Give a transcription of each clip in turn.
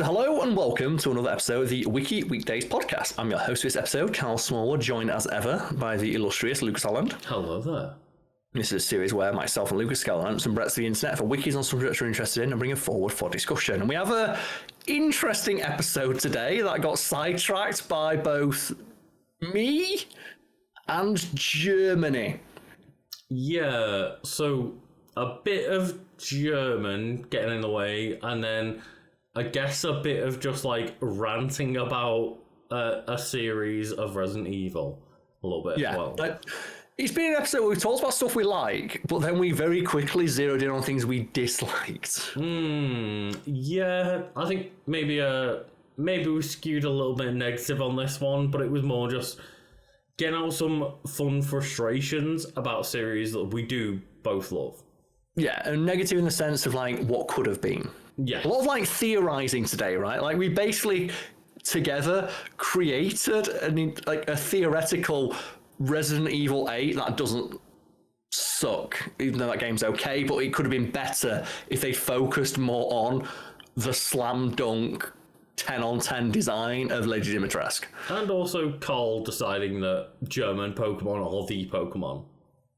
So hello and welcome to another episode of the Wiki Weekdays podcast. I'm your host for this episode, Karl Smallwood, joined as ever by the illustrious Lucas Holland. Hello there. This is a series where myself and Lucas scour out some breadths of the internet for wikis on subjects we're interested in and bring it forward for discussion. And we have an interesting episode today that got sidetracked by both me and Germany. Yeah, so a bit of German getting in the way, and then I guess a bit of just like ranting about a series of Resident Evil a little bit as well. It's been an episode where we've talked about stuff we like, but then we very quickly zeroed in on things we disliked. Yeah, I think maybe we skewed a little bit negative on this one, but it was more just getting out some fun frustrations about series that we do both love. Yeah, and negative in the sense of like what could have been. Yeah. A lot of like theorizing today, right? Like we basically together created a theoretical Resident Evil 8 that doesn't suck, even though that game's okay, but it could have been better if they focused more on the slam dunk 10 on 10 design of Lady Dimitrescu. And also Karl deciding that German Pokemon are the Pokemon.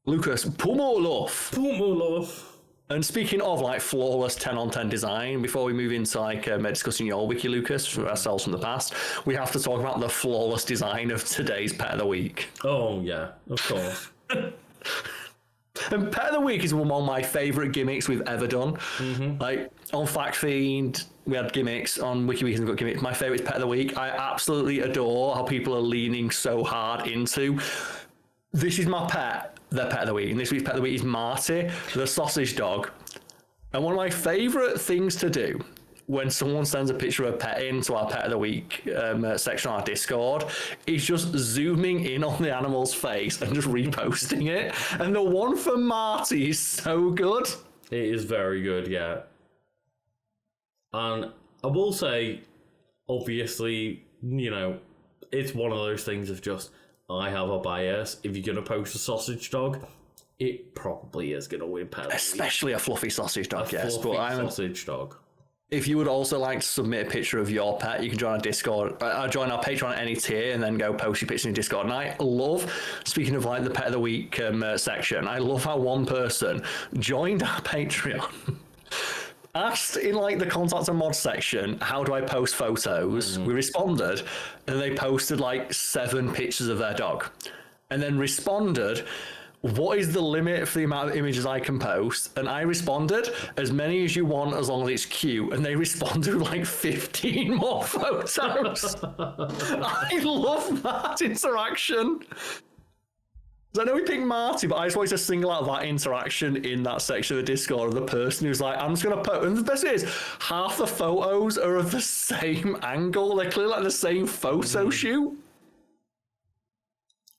Lucas, Pummeluff. Pummeluff. And speaking of like flawless 10 on 10 design, before we move into like discussing your wiki, Lucas, for ourselves from the past, we have to talk about the flawless design of today's Pet of the Week. Oh yeah, of course. And Pet of the Week is one of my favourite gimmicks we've ever done. Mm-hmm. Like on Fact Fiend, we had gimmicks. On Wiki Weekdays, we've got gimmicks. My favourite is Pet of the Week. I absolutely adore how people are leaning so hard into this is my pet, their Pet of the Week. And this week's Pet of the Week is Marty, the sausage dog. And one of my favourite things to do when someone sends a picture of a pet into our Pet of the Week section on our Discord is just zooming in on the animal's face and just reposting it. And the one for Marty is so good. It is very good, yeah. And I will say, obviously, you know, it's one of those things of just, I have a bias. If you're going to post a sausage dog, it probably is going to win Pet of the Week. Especially a fluffy sausage dog, yes. Fluffy sausage dog. If you would also like to submit a picture of your pet, you can join our Discord, join our Patreon at any tier, and then go post your picture in Discord. And I love, speaking of like the Pet of the Week section, I love how one person joined our Patreon, asked in like the contact and mod section, how do I post photos? We responded, and they posted like 7 pictures of their dog, and then responded, what is the limit for the amount of images I can post? And I responded, as many as you want, as long as it's cute. And they responded with like 15 more photos. I love that interaction. I know we picked Marty, but I just wanted to single out that interaction in that section of the Discord of the person who's like, I'm just going to post. And the best is, half the photos are of the same angle. They're clearly like the same photo shoot.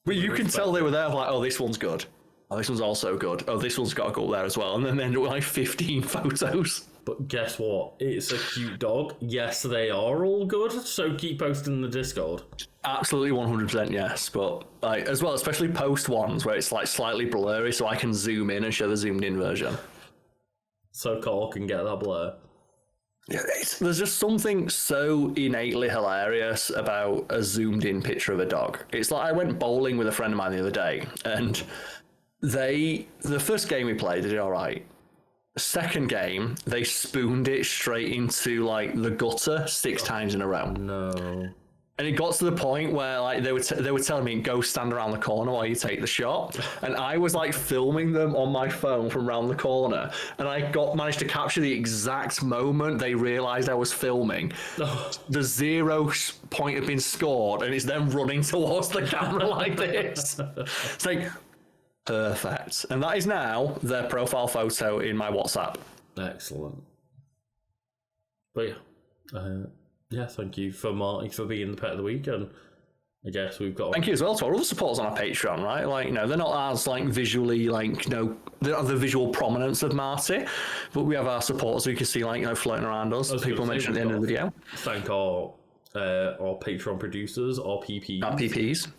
But you can tell they were there like, oh, this one's good. Oh, this one's also good. Oh, this one's got to go there as well. And then they ended up with like 15 photos. But guess what? It's a cute dog. Yes, they are all good. So keep posting in the Discord. Absolutely 100% yes. But like as well, especially post ones where it's like slightly blurry so I can zoom in and show the zoomed in version. So Karl can get that blur. Yeah, there's just something so innately hilarious about a zoomed in picture of a dog. It's like I went bowling with a friend of mine the other day, and the first game we played, they did all right. Second game, they spooned it straight into like the gutter 6 times in a row. No. And it got to the point where like they were telling me, go stand around the corner while you take the shot. And I was like filming them on my phone from around the corner. And I managed to capture the exact moment they realized I was filming. The 0 point had been scored and it's them running towards the camera like this. It's like, perfect. And that is now their profile photo in my WhatsApp. Excellent. But yeah. Yeah, thank you for Marty for being the Pet of the Week, and I guess we've got... Thank you as well to our other supporters on our Patreon, right? Like, you know, they're not as, like, visually, like, you know, they don't have the visual prominence of Marty, but we have our supporters who you can see, like, you know, floating around us, people mentioned at the end of the video. Thank our Patreon producers, our PPs. Our PPs.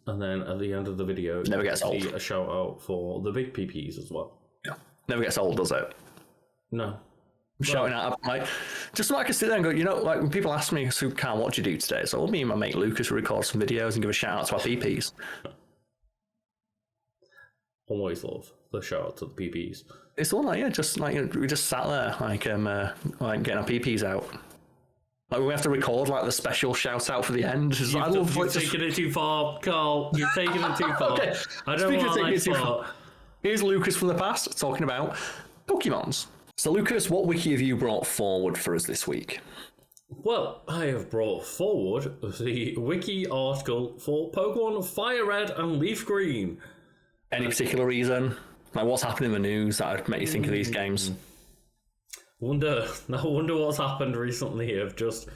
And then at the end of the video, never gets old. A shout out for the big PPs as well. Yeah. Never gets old, does it? No. shouting out, like, just so I can sit there and go, you know, like when people ask me, so Karl, what do you do today? So me and my mate Lucas will record some videos and give a shout out to our PPs. Always love the shout out to the PPs. It's all like, yeah, just like, you know, we just sat there, like getting our PPs out. Like we have to record like the special shout out for the end. You've taken it too far, Karl. You've taken it too far. Okay. I don't want that far. Here's Lucas from the past talking about Pokemons. So Lucas, what wiki have you brought forward for us this week? Well, I have brought forward the wiki article for Pokemon Fire Red and Leaf Green. Any particular reason? Like what's happening in the news that would make you think of these games? I wonder what's happened recently of just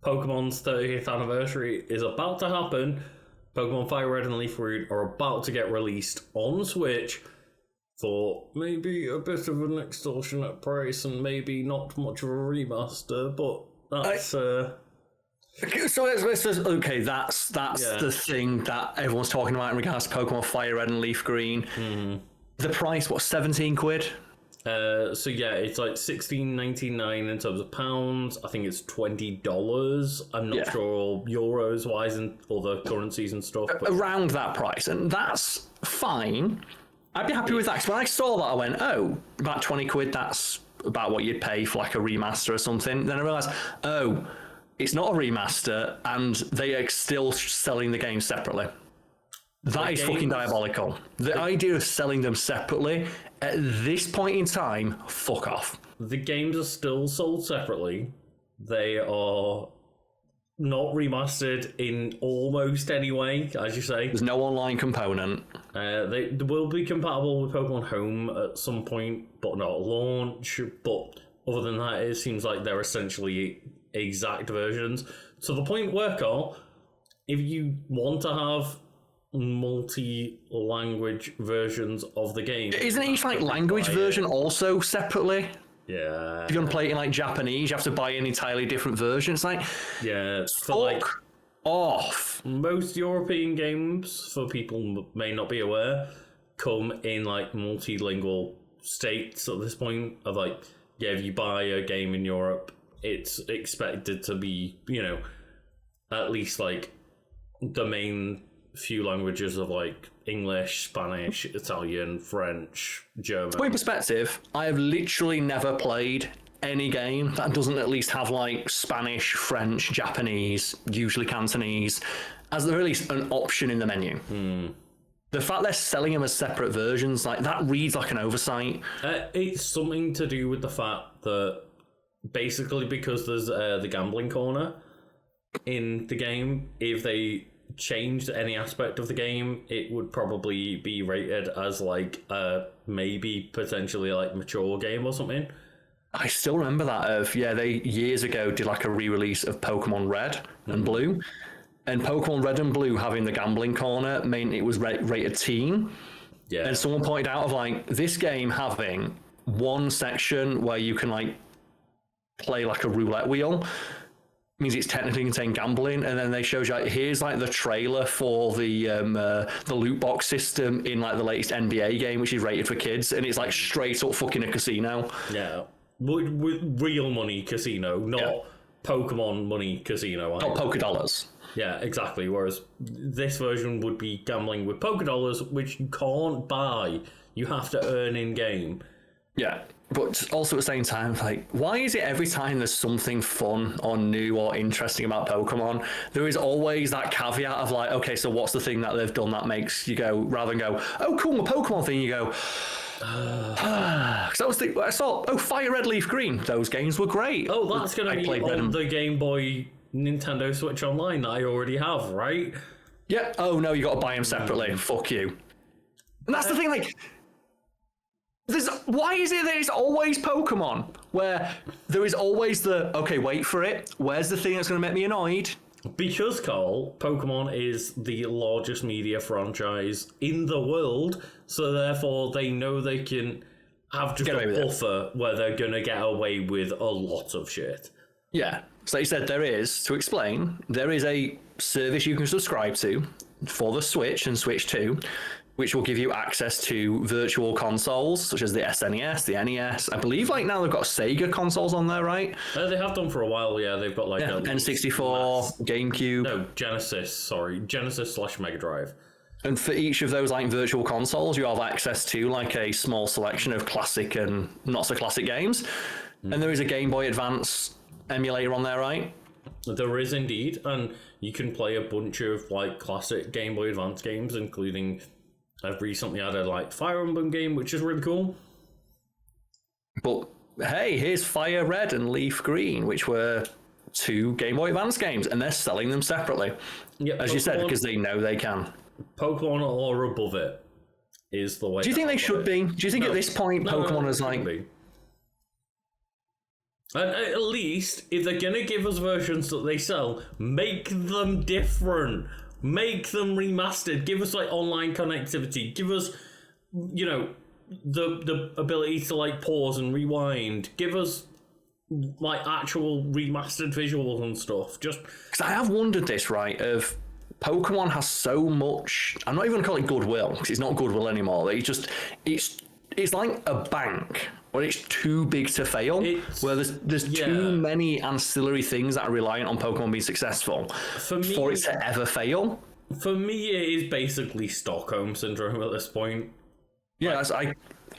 Pokemon's 30th anniversary is about to happen. Pokemon Fire Red and Leaf Green are about to get released on Switch for maybe a bit of an extortionate price and maybe not much of a remaster, but that's... Okay, so let's just, okay, that's the thing that everyone's talking about in regards to Pokemon Fire Red and Leaf Green. Mm-hmm. The price, what, 17 quid? So yeah, it's like $16.99 in terms of pounds. I think it's $20. I'm not sure euros wise and other currencies and stuff. But... around that price, and that's fine. I'd be happy with that. Because when I saw that, I went, "Oh, about 20 quid. That's about what you'd pay for like a remaster or something." Then I realised, oh, it's not a remaster, and they are still selling the game separately. That is fucking diabolical. The idea of selling them separately at this point in time, fuck off. The games are still sold separately. They are not remastered in almost any way, as you say. There's no online component. They will be compatible with Pokemon Home at some point, but not at launch. But other than that, it seems like they're essentially exact versions. To the point where, Karl, if you want to have multi-language versions of the game. Isn't each like language version also separately? Yeah. If you want to play it in like Japanese, you have to buy an entirely different version. It's like, yeah, fuck off. Most European games, for people who may not be aware, come in like multilingual states at this point of like, yeah, if you buy a game in Europe, it's expected to be, you know, at least like the main few languages of like English, Spanish, Italian, French, German. To put in perspective, I have literally never played any game that doesn't at least have like Spanish, French, Japanese, usually Cantonese, as the very least an option in the menu. The fact they're selling them as separate versions, like that reads like an oversight. It's something to do with the fact that basically because there's the gambling corner in the game, if they changed any aspect of the game, it would probably be rated as like maybe potentially like mature game or something. I still remember that they years ago did like a re-release of Pokemon Red and Blue, and Pokemon Red and Blue having the gambling corner meant it was rated teen. Yeah. And someone pointed out of like this game having one section where you can like play like a roulette wheel means it's technically contained gambling, and then they showed you like, here's like the trailer for the loot box system in like the latest NBA game, which is rated for kids, and it's like straight up fucking a casino. Yeah, with real money casino, not Pokemon money casino. Not Poké Dollars. Yeah, exactly. Whereas this version would be gambling with Poké Dollars, which you can't buy. You have to earn in game. Yeah. But also at the same time, like, why is it every time there's something fun or new or interesting about Pokemon, there is always that caveat of like, okay, so what's the thing that they've done that makes you go, rather than go, oh, cool, a Pokemon thing, you go, because I saw, Fire Red, Leaf Green, those games were great. Oh, that's going to be on the Game Boy Nintendo Switch Online that I already have, right? Yeah. Oh, no, you got to buy them separately. Fuck you. And that's the thing, like, why is it that it's always Pokemon where there is always the, okay, wait for it, where's the thing that's going to make me annoyed? Because, Karl, Pokemon is the largest media franchise in the world, so therefore they know they can have just a buffer where they're going to get away with a lot of shit. Yeah. So you said there is a service you can subscribe to for the Switch and Switch 2, which will give you access to virtual consoles such as the SNES, the NES. I believe like now they've got Sega consoles on there, right? They have done for a while, yeah. They've got like a N64, GameCube. No, Genesis / Mega Drive. And for each of those like virtual consoles, you have access to like a small selection of classic and not so classic games. And there is a Game Boy Advance emulator on there, right? There is indeed, and you can play a bunch of like classic Game Boy Advance games, including I've recently added like Fire Emblem game, which is really cool. But hey, here's Fire Red and Leaf Green, which were 2 Game Boy Advance games, and they're selling them separately. Yeah, as you said, because they know they can. Pokemon or above it is the way. Do you think they should be? Do you think at this point Pokemon is like? And at least, if they're going to give us versions that they sell, make them different. Make them remastered. Give us, like, online connectivity. Give us, you know, the ability to, like, pause and rewind. Give us, like, actual remastered visuals and stuff. Just... Because I have wondered this, right, of... Pokemon has so much... I'm not even going to call it goodwill, because it's not goodwill anymore. It's like a bank... Where it's too big to fail, where there's too many ancillary things that are reliant on Pokemon being successful for it to ever fail. For me, it is basically Stockholm Syndrome at this point. Yeah,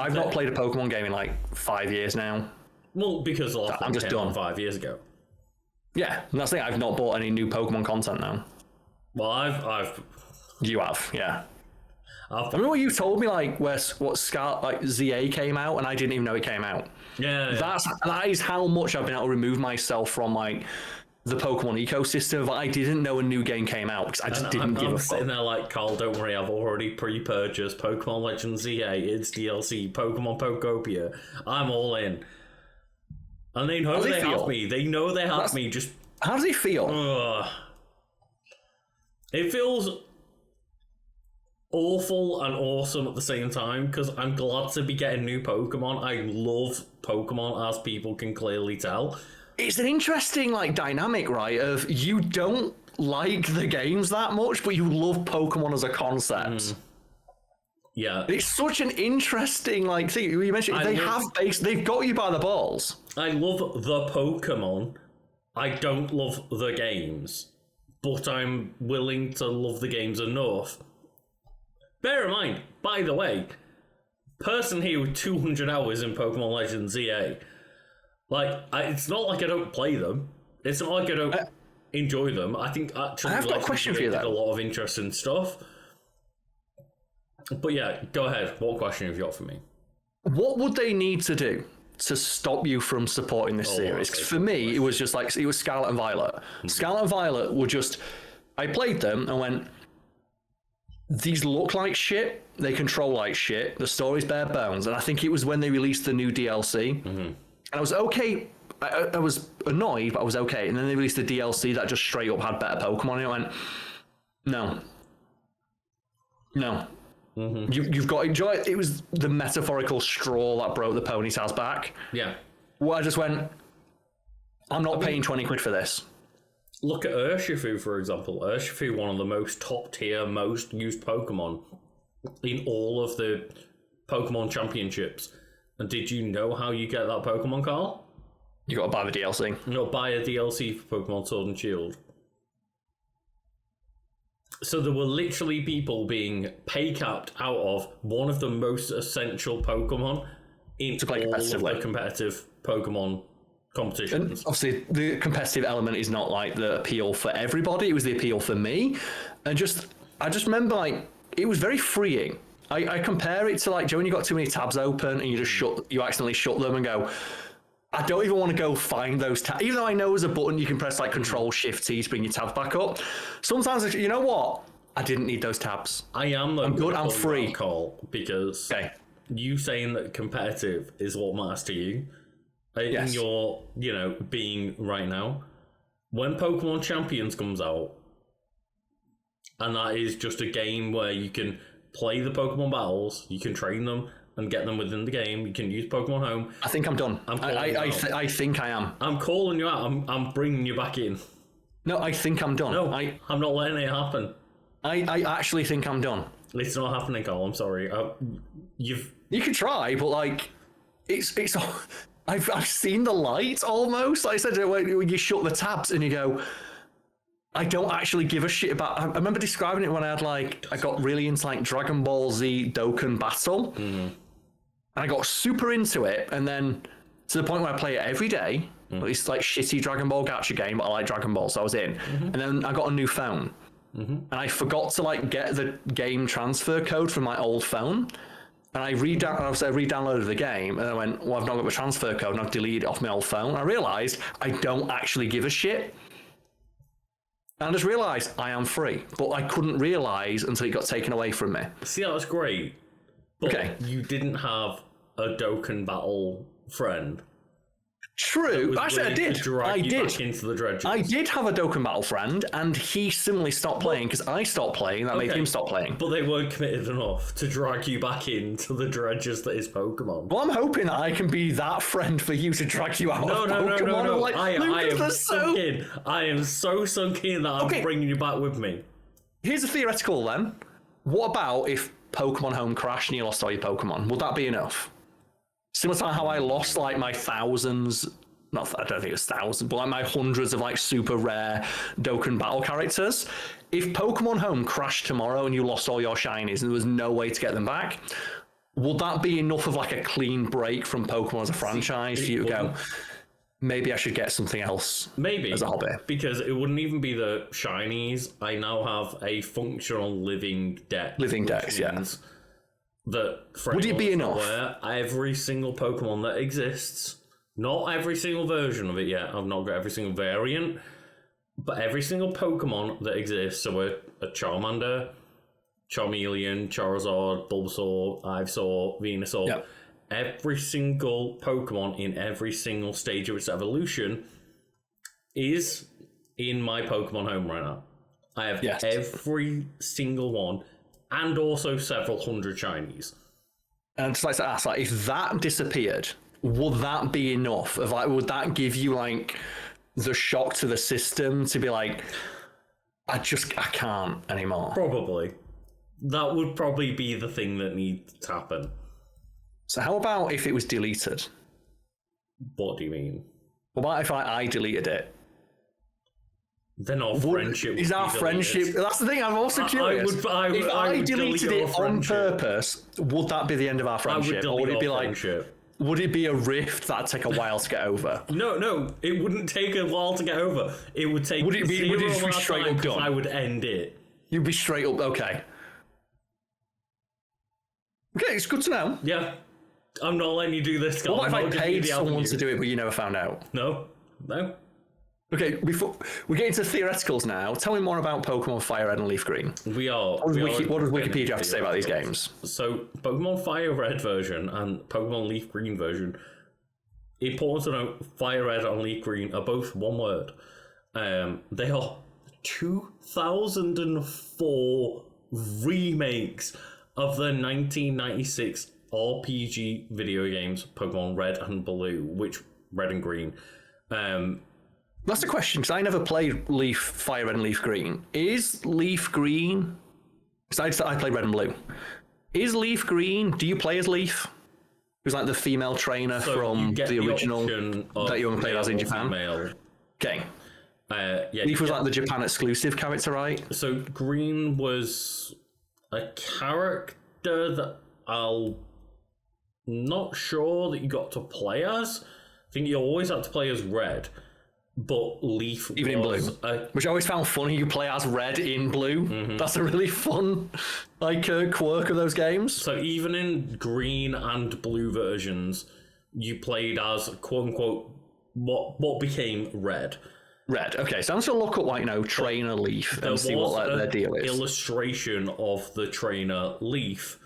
I've not played a Pokemon game in like 5 years now. Well, because a lot of them I'm just came done out 5 years ago. Yeah, and that's the thing. I've not bought any new Pokemon content now. Well, I've... You have, yeah. I remember what you told me, like, what Scar, like, ZA came out, and I didn't even know it came out. Yeah. That is how much I've been able to remove myself from, like, the Pokemon ecosystem. I didn't know a new game came out, because I just didn't give a fuck. I'm sitting there like, Karl, don't worry, I've already pre-purchased Pokemon Legends ZA, its DLC, Pokemon Pokopia. I'm all in. And they know they have me. They know they have me. Just... How does it feel? It feels... awful and awesome at the same time, because I'm glad to be getting new Pokemon. I love Pokemon, as people can clearly tell. It's an interesting like dynamic, right? Of you don't like the games that much, but you love Pokemon as a concept. Yeah, it's such an interesting like thing. You mentioned they've got you by the balls. I love the Pokemon. I don't love the games, but I'm willing to love the games enough. Bear in mind, by the way, person here with 200 hours in Pokemon Legends ZA, like, it's not like I don't play them. It's not like I don't enjoy them. I think actually I've got a question for you, though. A lot of interesting stuff. But yeah, go ahead. What question have you got for me? What would they need to do to stop you from supporting this series? Because for me, it was just like, it was Scarlet and Violet. Scarlet and Violet were just, I played them and went, these look like shit, they control like shit, the story's bare bones, and I think it was when they released the new DLC, and I was okay, I was annoyed, but I was okay, and then they released the DLC that just straight up had better Pokemon, and I went, no. You've got to enjoy it. It was the metaphorical straw that broke the ponytail's back. Yeah. Well, I just went, I'm not paying 20 quid for this. Look at Urshifu, for example. Urshifu, one of the most top-tier, most used Pokemon in all of the Pokemon Championships. And did you know how you get that Pokemon, Karl? You got to buy the DLC. You got to buy a DLC for Pokemon Sword and Shield. So there were literally people being pay-capped out of one of the most essential Pokemon in all of the competitive Pokemon competitions. And obviously, the competitive element is not like the appeal for everybody. It was the appeal for me, and I just remember like it was very freeing. I compare it to like, Joe, when you got too many tabs open and you accidentally shut them and go, I don't even want to go find those tabs. Even though I know there's a button you can press like Control Shift T to bring your tabs back up. Sometimes, you know what? I didn't need those tabs. I'm good. I'm free. Call because you saying that competitive is what matters to you. In your, being right now, when Pokemon Champions comes out, and that is just a game where you can play the Pokemon battles, you can train them and get them within the game, you can use Pokemon Home. I think I'm done. I think I am. I'm calling you out. I'm bringing you back in. No, I think I'm done. No, I'm not letting it happen. I actually think I'm done. It's not happening, Karl. I'm sorry. You can try, but like, it's. I've seen the light almost. Like I said, when you shut the tabs and you go, I don't actually give a shit about. I remember describing it when I got really into like Dragon Ball Z Dokkan Battle, and I got super into it, and then to the point where I play it every day. It's like shitty Dragon Ball gacha game, but I like Dragon Ball, so I was in. And then I got a new phone, and I forgot to like get the game transfer code from my old phone, and I re-downloaded the game, and I went, well, I've not got the transfer code, and I've deleted it off my old phone. I realized I don't actually give a shit. And I just realised I am free, but I couldn't realise until it got taken away from me. See, that was great. But you didn't have a Dokkan Battle friend. True. Actually, I did. Back into the dredges. I did have a Dokkan Battle friend, and he similarly stopped playing because I stopped playing. That made him stop playing. But they weren't committed enough to drag you back into the dredges that is Pokemon. Well, I'm hoping that I can be that friend for you to drag you out of Pokemon. No. Like, I am sunk in. I am so sunk in that I'm bringing you back with me. Here's a theoretical then. What about if Pokemon Home crashed and you lost all your Pokemon? Would that be enough? Similar to how I lost like my thousands, I don't think it was thousands, but like my hundreds of like super rare Dokkan Battle characters. If Pokemon Home crashed tomorrow and you lost all your shinies and there was no way to get them back, would that be enough of like a clean break from Pokemon as a franchise for you to go, maybe I should get something else as a hobby? Because it wouldn't even be the shinies. I now have a functional living deck. Living decks, yeah. Would it be enough? Every single Pokemon that exists, not every single version of it yet, I've not got every single variant, but every single Pokemon that exists, so a Charmander, Charmeleon, Charizard, Bulbasaur, Ivysaur, Venusaur, every single Pokemon in every single stage of its evolution is in my Pokemon Home right now. I have every single one, and also several hundred shinies. And just like to ask, like, if that disappeared, would that be enough? Of like, would that give you like the shock to the system to be like, I can't anymore? Probably. That would probably be the thing that needs to happen. So how about if it was deleted? What do you mean? What about if I deleted it? Then our friendship is our friendship. That's the thing. I'm also curious. If I deleted it on purpose, would that be the end of our friendship, or would it be like? Would it be a rift that'd take a while to get over? No, it wouldn't take a while to get over. It would take. Would it be straight up done? I would end it. You'd be straight up. Okay, it's good to know. Yeah, I'm not letting you do this. What if I paid someone to do it, but you never found out? No. Okay, before we get into theoreticals now, tell me more about Pokemon Fire Red and Leaf Green. What does Wikipedia have to say about these games? So, Pokemon Fire Red version and Pokemon Leaf Green version, important to note, Fire Red and Leaf Green are both one word. They are 2004 remakes of the 1996 RPG video games Pokemon Red and Blue, Red and Green. That's the question, because I never played Fire Red and Leaf Green. Is Leaf Green... Because I played Red and Blue. Is Leaf Green... Do you play as Leaf? Who's like the female trainer from the original that you only played as in Japan? Female. Okay. Leaf was like the Japan exclusive character, right? So Green was a character that I'm not sure that you got to play as. I think you always had to play as Red. But Leaf even in Blue, which I always found funny. You play as Red in Blue. Mm-hmm. That's a really fun, quirk of those games. So even in Green and Blue versions, you played as quote unquote what became Red. Red. Okay, so I'm just gonna look up Trainer Leaf and see what their deal is. Illustration of the Trainer Leaf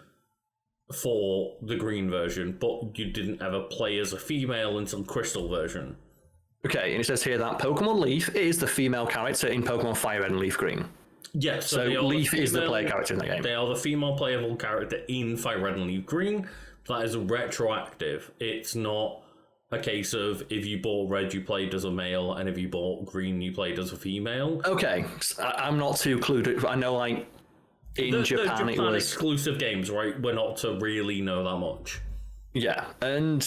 for the Green version, but you didn't ever play as a female until Crystal version. Okay, and it says here that Pokemon Leaf is the female character in Pokemon Fire Red and Leaf Green. Yes, so Leaf is the player character in the game. They are the female playable character in Fire Red and Leaf Green. That is retroactive. It's not a case of if you bought Red, you played as a male, and if you bought Green, you played as a female. Okay, I'm not too clued. I know In Japan, it was exclusive games, right? We're not to really know that much. Yeah, and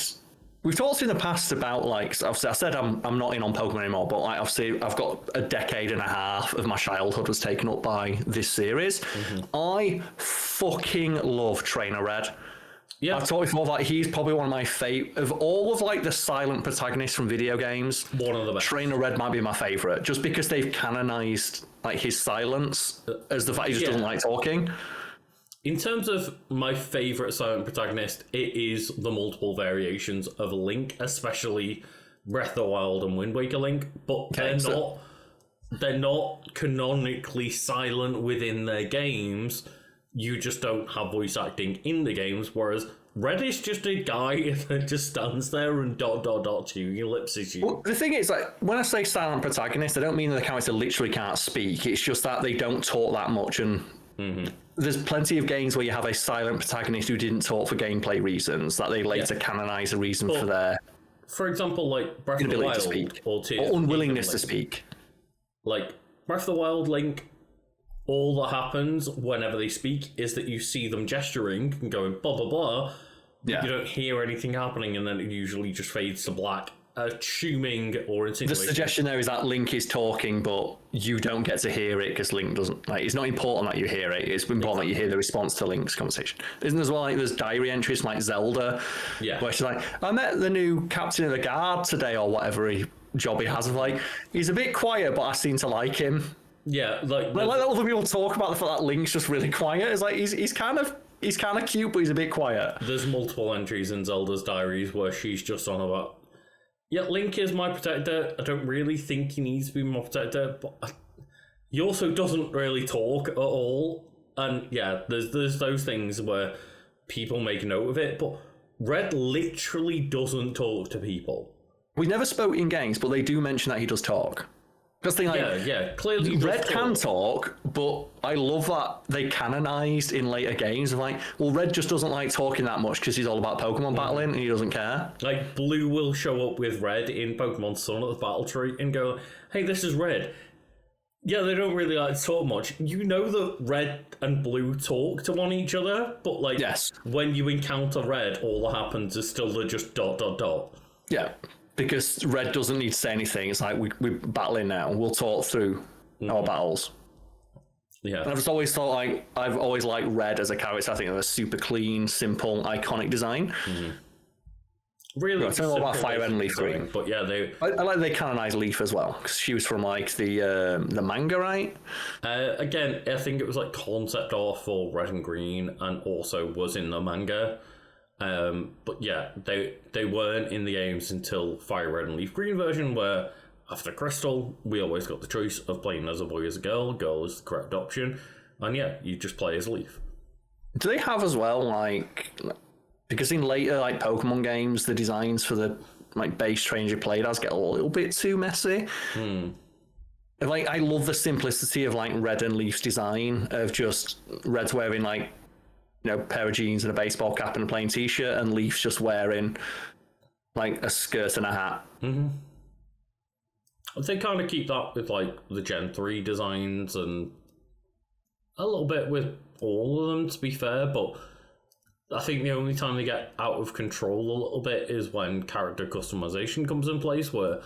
we've talked in the past about, like, obviously I said I'm not in on Pokemon anymore, but like, obviously I've got a decade and a half of my childhood was taken up by this series. I fucking love Trainer Red. Yeah, I've talked before, like, he's probably one of my favorite of all of like the silent protagonists from video games. One of the best. Trainer Red might be my favorite, just because they've canonized like his silence as the fact he just doesn't like talking. In terms of my favorite silent protagonist, it is the multiple variations of Link, especially Breath of the Wild and Wind Waker Link. But they're not canonically silent within their games. You just don't have voice acting in the games, whereas Red is just a guy that just stands there and to you, ellipses you. Well, the thing is, like, when I say silent protagonist, I don't mean that the character literally can't speak. It's just that they don't talk that much, and there's plenty of games where you have a silent protagonist who didn't talk for gameplay reasons that they later canonize a reason for their, for example, like Breath of the Wild to speak, or Tears or unwillingness to speak. Like Breath of the Wild, Link. All that happens whenever they speak is that you see them gesturing and going blah blah blah. Yeah. You don't hear anything happening, and then it usually just fades to black. Assuming or insinuating. The suggestion there is that Link is talking, but you don't get to hear it because Link doesn't. Like, it's not important that you hear it. It's important that you hear the response to Link's conversation. Isn't there as well, like, there's diary entries from, like, Zelda, where she's like, I met the new captain of the guard today, or whatever job he has. Of like, he's a bit quiet, but I seem to like him. Yeah, like other people talk about the fact that Link's just really quiet. It's like he's kind of cute, but he's a bit quiet. There's multiple entries in Zelda's diaries where she's just on about, yeah, Link is my protector. I don't really think he needs to be my protector, but he also doesn't really talk at all. And yeah, there's those things where people make a note of it, but Red literally doesn't talk to people. We never spoke in games, but they do mention that he does talk. Because they clearly Red can talk, but I love that they canonized in later games of like, well, Red just doesn't like talking that much because he's all about Pokemon battling and he doesn't care. Like, Blue will show up with Red in Pokemon Sun at the battle tree and go, hey, this is Red. Yeah, they don't really like to talk much. You know that Red and Blue talk to one each other, but like, when you encounter Red, all that happens is still the just ... Yeah. Because Red doesn't need to say anything. It's like, we're battling now. We'll talk through our battles. Yeah. And I've just always thought, like, I've always liked Red as a character. I think they're a super clean, simple, iconic design. Really, I don't know about Fire Red and Leaf Green. But yeah, I like they canonized Leaf as well, because she was from, like, the manga, right? Again, I think it was, like, concept art for Red and Green, and also was in the manga. But yeah, they weren't in the games until Fire Red and Leaf Green version, where after Crystal, we always got the choice of playing as a boy as a girl. Girl is the correct option, and yeah, you just play as Leaf. Do they have as well, like, because in later like Pokemon games, the designs for the like base trainers you played as get a little bit too messy. Like, I love the simplicity of like Red and Leaf's design of just Red's wearing like, you know, pair of jeans and a baseball cap and a plain t-shirt, and Leaf's just wearing like a skirt and a hat. They kind of keep that with like the Gen 3 designs and a little bit with all of them, to be fair, but I think the only time they get out of control a little bit is when character customization comes in place, where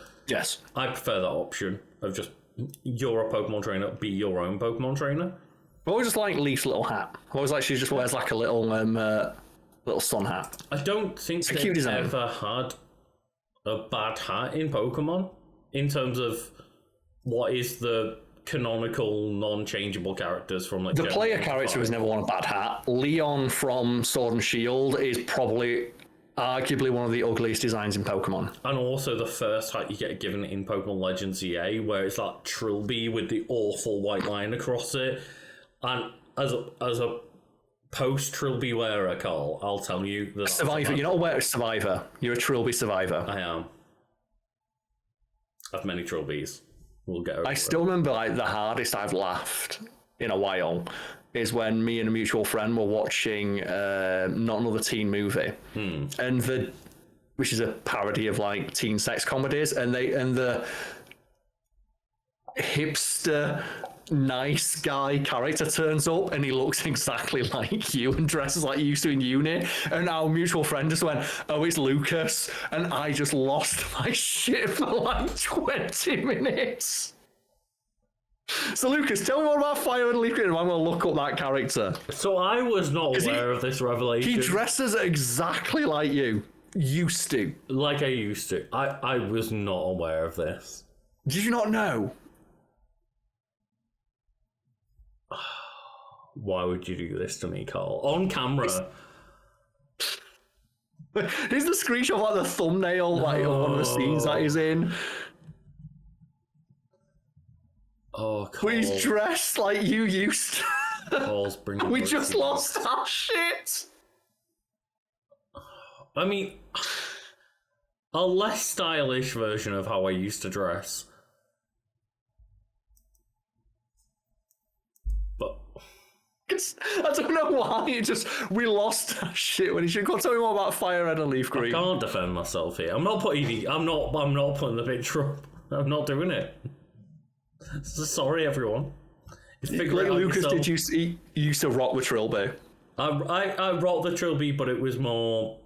I prefer that option of just, you're a Pokemon trainer, be your own Pokemon trainer. I always just like Leaf's little hat. I always like she just wears like a little sun hat. I don't think they've ever had a bad hat in Pokemon in terms of what is the canonical non-changeable characters from like the player character has never worn a bad hat. Leon from Sword and Shield is probably arguably one of the ugliest designs in Pokemon. And also the first hat you get given in Pokemon Legends EA, where it's that Trilby with the awful white line across it. And as a post-Trilby wearer, Karl, I'll tell you that Survivor. You're not aware of Survivor. You're a Trilby survivor. I am. I've many Trilbies. We'll get over I still remember like the hardest I've laughed in a while is when me and a mutual friend were watching Not Another Teen Movie, and which is a parody of like teen sex comedies, and the hipster nice guy character turns up and he looks exactly like you and dresses like you used to in uni, and our mutual friend just went, "Oh, it's Lucas," and I just lost my shit for like 20 minutes. So Lucas, tell me more about Fire and Leaf Green. I'm going to look up that character. So I was not aware of this revelation. He dresses exactly like you. Used to. Like I used to. I was not aware of this. Did you not know? Why would you do this to me, Karl? On camera. Here's the screenshot of like the thumbnail, like one of the scenes that he's in. Oh, Karl. But he's dressed like you used to. Karl's bringing We just lost our shit. I mean, a less stylish version of how I used to dress. But I don't know why. We lost our shit when he should go tell me more about Fire Red and Leaf Green. I can't defend myself here. I'm not putting the picture up. I'm not doing it. So sorry, everyone. Like Lucas, did you used to rock the Trilby? I rocked the Trilby, but it was more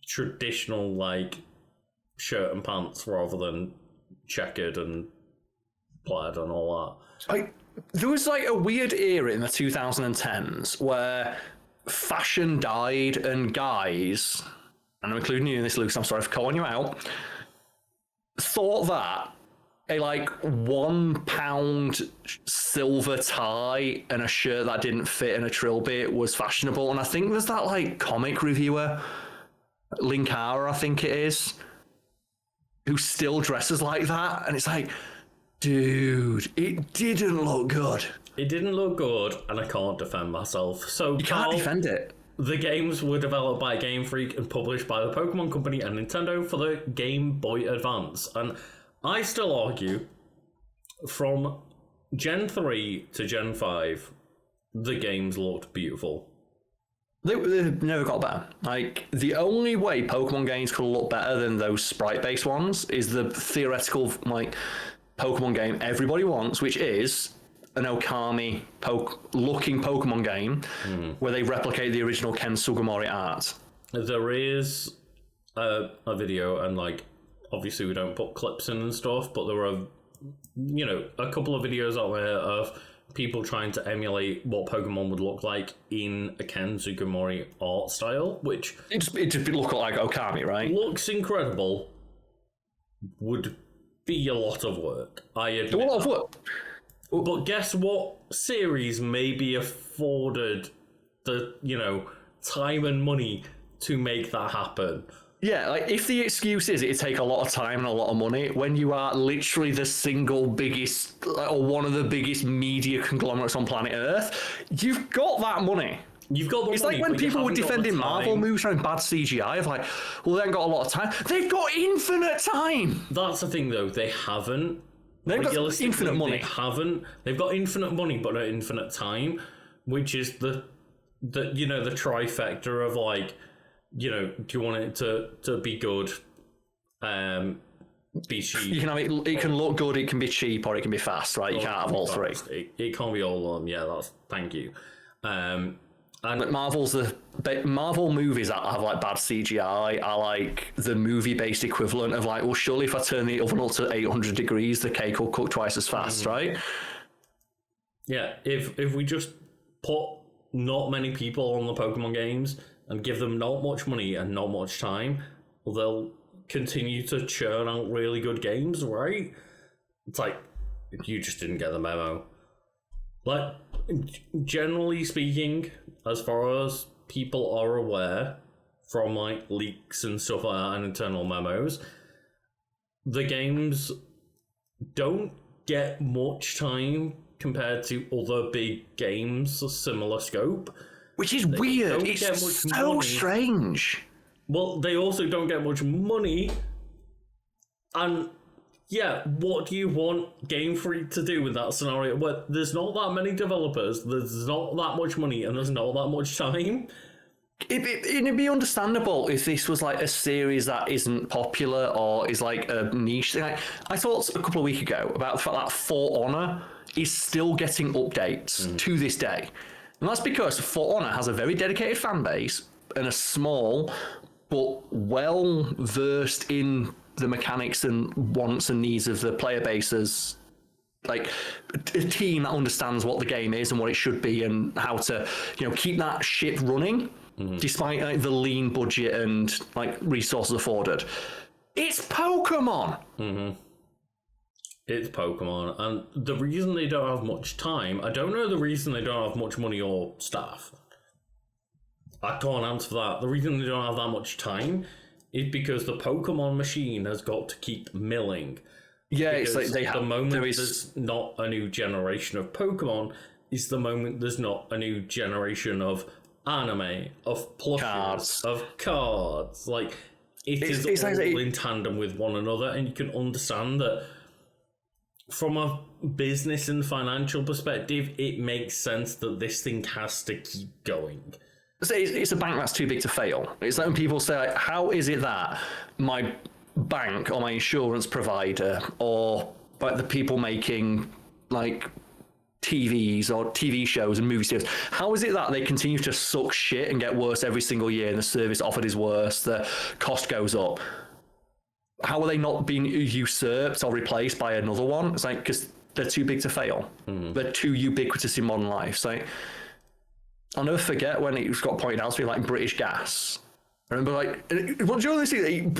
traditional, like shirt and pants rather than checkered and plaid and all that. There was like a weird era in the 2010s where fashion died and guys, and I'm including you in this, Lucas, I'm sorry for calling you out, thought that a like £1 silver tie and a shirt that didn't fit in a trilby was fashionable. And I think there's that like comic reviewer, Linkara, I think it is, who still dresses like that. And it's like, dude, it didn't look good. It didn't look good, and I can't defend myself. So you can't defend it. The games were developed by Game Freak and published by the Pokémon Company and Nintendo for the Game Boy Advance. And I still argue, from Gen 3 to Gen 5, the games looked beautiful. They never got better. Like, the only way Pokemon games could look better than those sprite-based ones is the theoretical, like, Pokemon game everybody wants, which is an Okami-looking Pokemon game where they replicate the original Ken Sugimori art. There is a video, and, like, obviously we don't put clips in and stuff, but there are, you know, a couple of videos out there of people trying to emulate what Pokemon would look like in a Ken Sugimori art style, which it just look like Okami, right? Looks incredible. Would be a lot of work. I admit. A lot of work. But guess what series may be afforded the, you know, time and money to make that happen? Yeah, like, if the excuse is it'd take a lot of time and a lot of money, when you are literally the single biggest, or one of the biggest media conglomerates on planet Earth, you've got that money. You've got the It's money, like when people were defending Marvel movies around bad CGI, of like, well, they haven't got a lot of time. They've got infinite time! That's the thing, though. They haven't. They've got infinite money. They haven't. They've got infinite money, but not infinite time, which is the you know, the trifecta of, like, you know, do you want it to be good, be cheap? You can have it can look good, it can be cheap, or it can be fast, right? You can't have all three. It can't be all of them. Yeah, that's thank you. And but Marvel movies that have like bad CGI are like the movie-based equivalent of like, well, surely if I turn the oven up to 800 degrees, the cake will cook twice as fast, right? Yeah, if we just put not many people on the Pokemon games and give them not much money and not much time, they'll continue to churn out really good games, right? It's like, you just didn't get the memo. Like, generally speaking, as far as people are aware from, like, leaks and stuff like that and internal memos, the games don't get much time compared to other big games of similar scope. Which is weird. It's so strange. Well, they also don't get much money. And yeah, what do you want Game Freak to do with that scenario? Well, there's not that many developers, there's not that much money, and there's not that much time. It'd be understandable if this was like a series that isn't popular or is like a niche thing. Like, I thought a couple of weeks ago about the fact that For Honor is still getting updates to this day. And that's because For Honor has a very dedicated fan base and a small but well versed in the mechanics and wants and needs of the player bases, like a team that understands what the game is and what it should be and how to, keep that ship running despite like the lean budget and like resources afforded. It's Pokemon. It's Pokemon, and the reason they don't have much time, I don't know the reason they don't have much money or staff. I can't answer that. The reason they don't have that much time is because the Pokemon machine has got to keep milling. Yeah, because it's like the moment there's not a new generation of Pokemon is the moment there's not a new generation of anime, of plushes, of cards. Like, it's all in tandem with one another, and you can understand that from a business and financial perspective, it makes sense that this thing has to keep going. It's a bank that's too big to fail. It's like when people say, like, how is it that my bank or my insurance provider or like the people making like TVs or TV shows and movie series, how is it that they continue to suck shit and get worse every single year and the service offered is worse, the cost goes up? How are they not being usurped or replaced by another one? It's like, because they're too big to fail. They're too ubiquitous in modern life. So I'll never forget when it got pointed out to me, like British Gas. I remember, like, what do you honestly?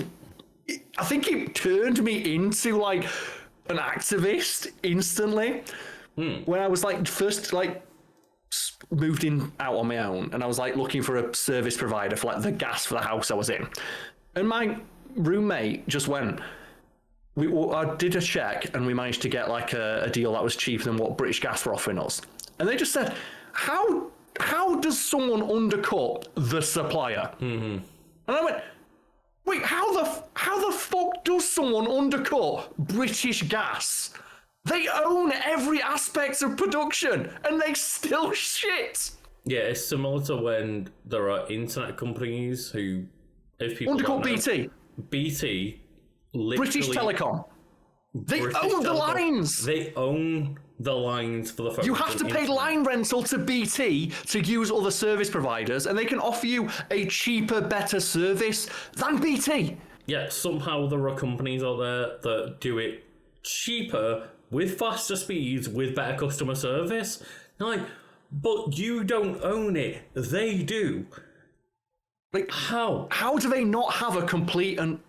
I think it turned me into like an activist instantly. When I was like first like moved in out on my own, and I was like looking for a service provider for like the gas for the house I was in, and my roommate just went. I did a check, and we managed to get like a deal that was cheaper than what British Gas were offering us, and they just said, "How does someone undercut the supplier?" And I went, "Wait, how the fuck does someone undercut British Gas? They own every aspect of production, and they still shit." Yeah, it's similar to when there are internet companies who, if people undercut don't know, BT, literally British Telecom. They own the lines. They own the lines for the phone. You have to pay line rental to BT to use other service providers, and they can offer you a cheaper, better service than BT. Yeah, somehow there are companies out there that do it cheaper, with faster speeds, with better customer service. Like, but you don't own it. They do. Like, how? How do they not have a complete and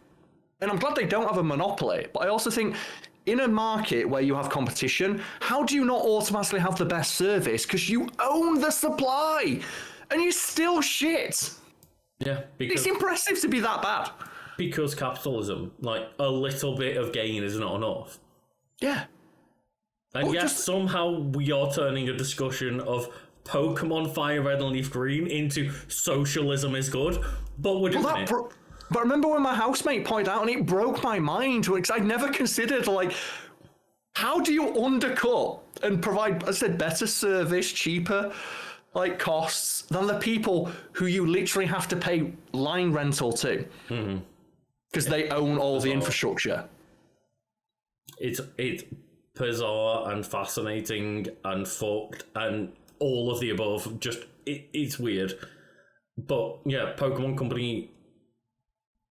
I'm glad they don't have a monopoly, but I also think in a market where you have competition, how do you not automatically have the best service? Because you own the supply and you still shit. Yeah, because it's impressive to be that bad. Because capitalism, like a little bit of gain is not enough. Yeah. And yet somehow we are turning a discussion of Pokemon Fire Red and Leaf Green into socialism is good, but we're doing it. But remember when my housemate pointed out, and it broke my mind, because I'd never considered, like, how do you undercut and provide, as I said, better service, cheaper, like, costs than the people who you literally have to pay line rental to? Because they own all the infrastructure. It's bizarre and fascinating and fucked and all of the above. Just, it's weird. But, yeah, Pokemon Company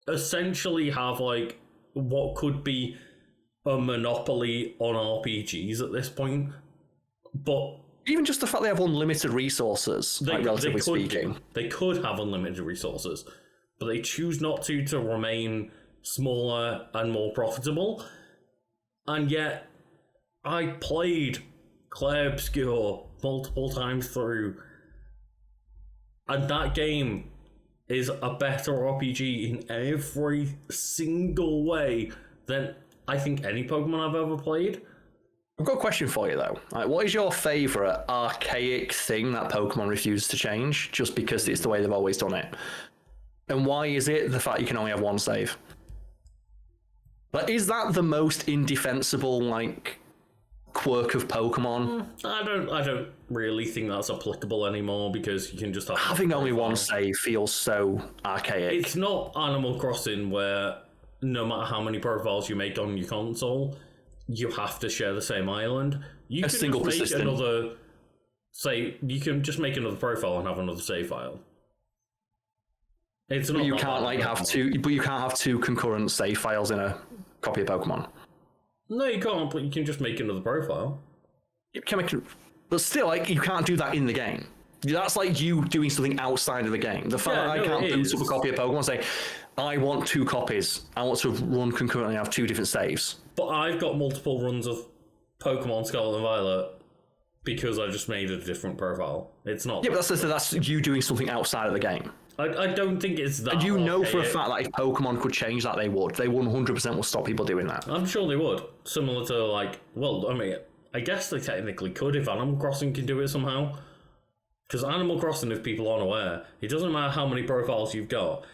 essentially have like what could be a monopoly on RPGs at this point, but even just the fact they have unlimited resources, relatively speaking, they could have unlimited resources, but they choose not to remain smaller and more profitable. And yet, I played Clair Obscur multiple times through, and that game is a better RPG in every single way than I think any Pokemon I've ever played. I've got a question for you, though. Like, what is your favourite archaic thing that Pokemon refuses to change just because it's the way they've always done it? And why is it the fact you can only have one save? Like, is that the most indefensible, like, quirk of Pokemon. I don't really think that's applicable anymore because you can just have Having only one save feels so archaic. It's not Animal Crossing where no matter how many profiles you make on your console, you have to share the same island. You can single just make persistent. you can just make another profile and have another save file. It's not. But you can't have two. But you can't have two concurrent save files in a copy of Pokemon. No, you can't. But you can just make another profile. You can make, but still, like, you can't do that in the game. That's like you doing something outside of the game. The fact that I can't boot up a copy of Pokemon and say, I want 2 copies. I want to run concurrently and have 2 different saves. But I've got multiple runs of Pokemon Scarlet and Violet because I just made a different profile. It's not. Yeah, but that's you doing something outside of the game. I don't think it's that. And you know for a fact that if Pokemon could change that, they would. They 100% will stop people doing that. I'm sure they would. Similar to, like, well, I mean, I guess they technically could if Animal Crossing can do it somehow. Because Animal Crossing, if people aren't aware, it doesn't matter how many profiles you've got.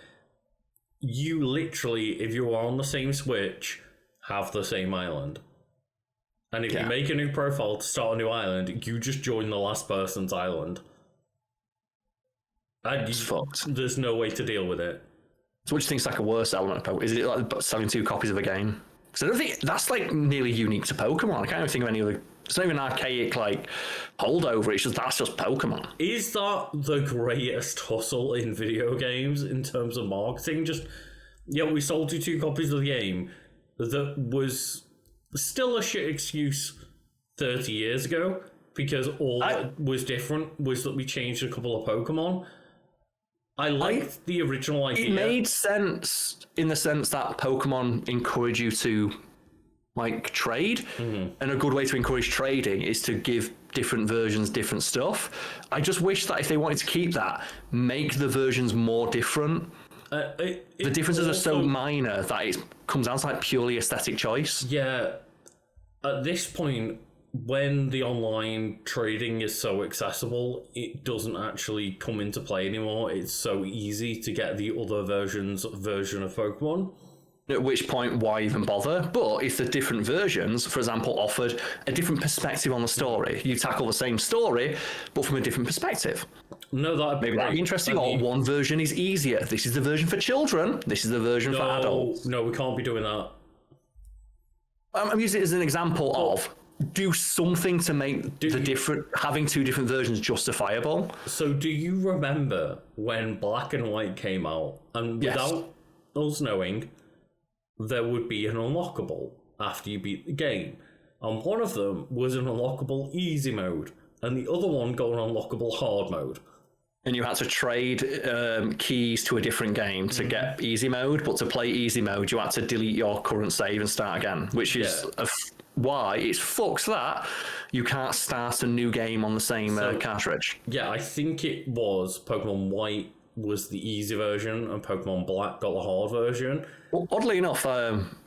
You literally, if you are on the same Switch, have the same island. And if you make a new profile to start a new island, you just join the last person's island. And It's fucked. There's no way to deal with it. So what do you think is like a worse element of Pokemon? Is it like selling 2 copies of a game? Because I don't think that's like nearly unique to Pokemon. I can't even think of any other. It's not even an archaic like holdover. It's just that's just Pokemon. Is that the greatest hustle in video games in terms of marketing? Just we sold you 2 copies of the game that was still a shit excuse 30 years ago because all that was different was that we changed a couple of Pokemon. I liked the original idea. It made sense in the sense that Pokemon encourage you to like trade, and a good way to encourage trading is to give different versions different stuff. I just wish that if they wanted to keep that, make the versions more different. The differences are so minor that it comes down to like purely aesthetic choice. Yeah, at this point, when the online trading is so accessible, it doesn't actually come into play anymore. It's so easy to get the other version of Pokemon. At which point, why even bother? But if the different versions, for example, offered a different perspective on the story, you tackle the same story, but from a different perspective. No, that'd be interesting. Or one version is easier. This is the version for children. This is the version for adults. No, we can't be doing that. I'm using it as an example of do something to make having 2 different versions justifiable. So do you remember when Black and White came out, and without us knowing, there would be an unlockable after you beat the game, and one of them was an unlockable easy mode, and the other one got an unlockable hard mode. And you had to trade keys to a different game to get easy mode, but to play easy mode, you had to delete your current save and start again, which is why it's fucks that you can't start a new game on the same cartridge. Yeah, I think it was Pokemon White was the easy version, and Pokemon Black got the hard version. Well, oddly enough,